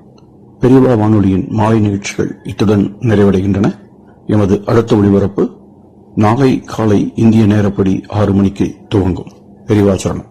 பெரியவா வானொலியின் மாலை நிகழ்ச்சிகள் இத்துடன் நிறைவடைகின்றன. எமது அடுத்த ஒளிபரப்பு நாளை காலை இந்திய நேரப்படி 6 மணிக்கு துவங்கும். பெரியவா சரணம்.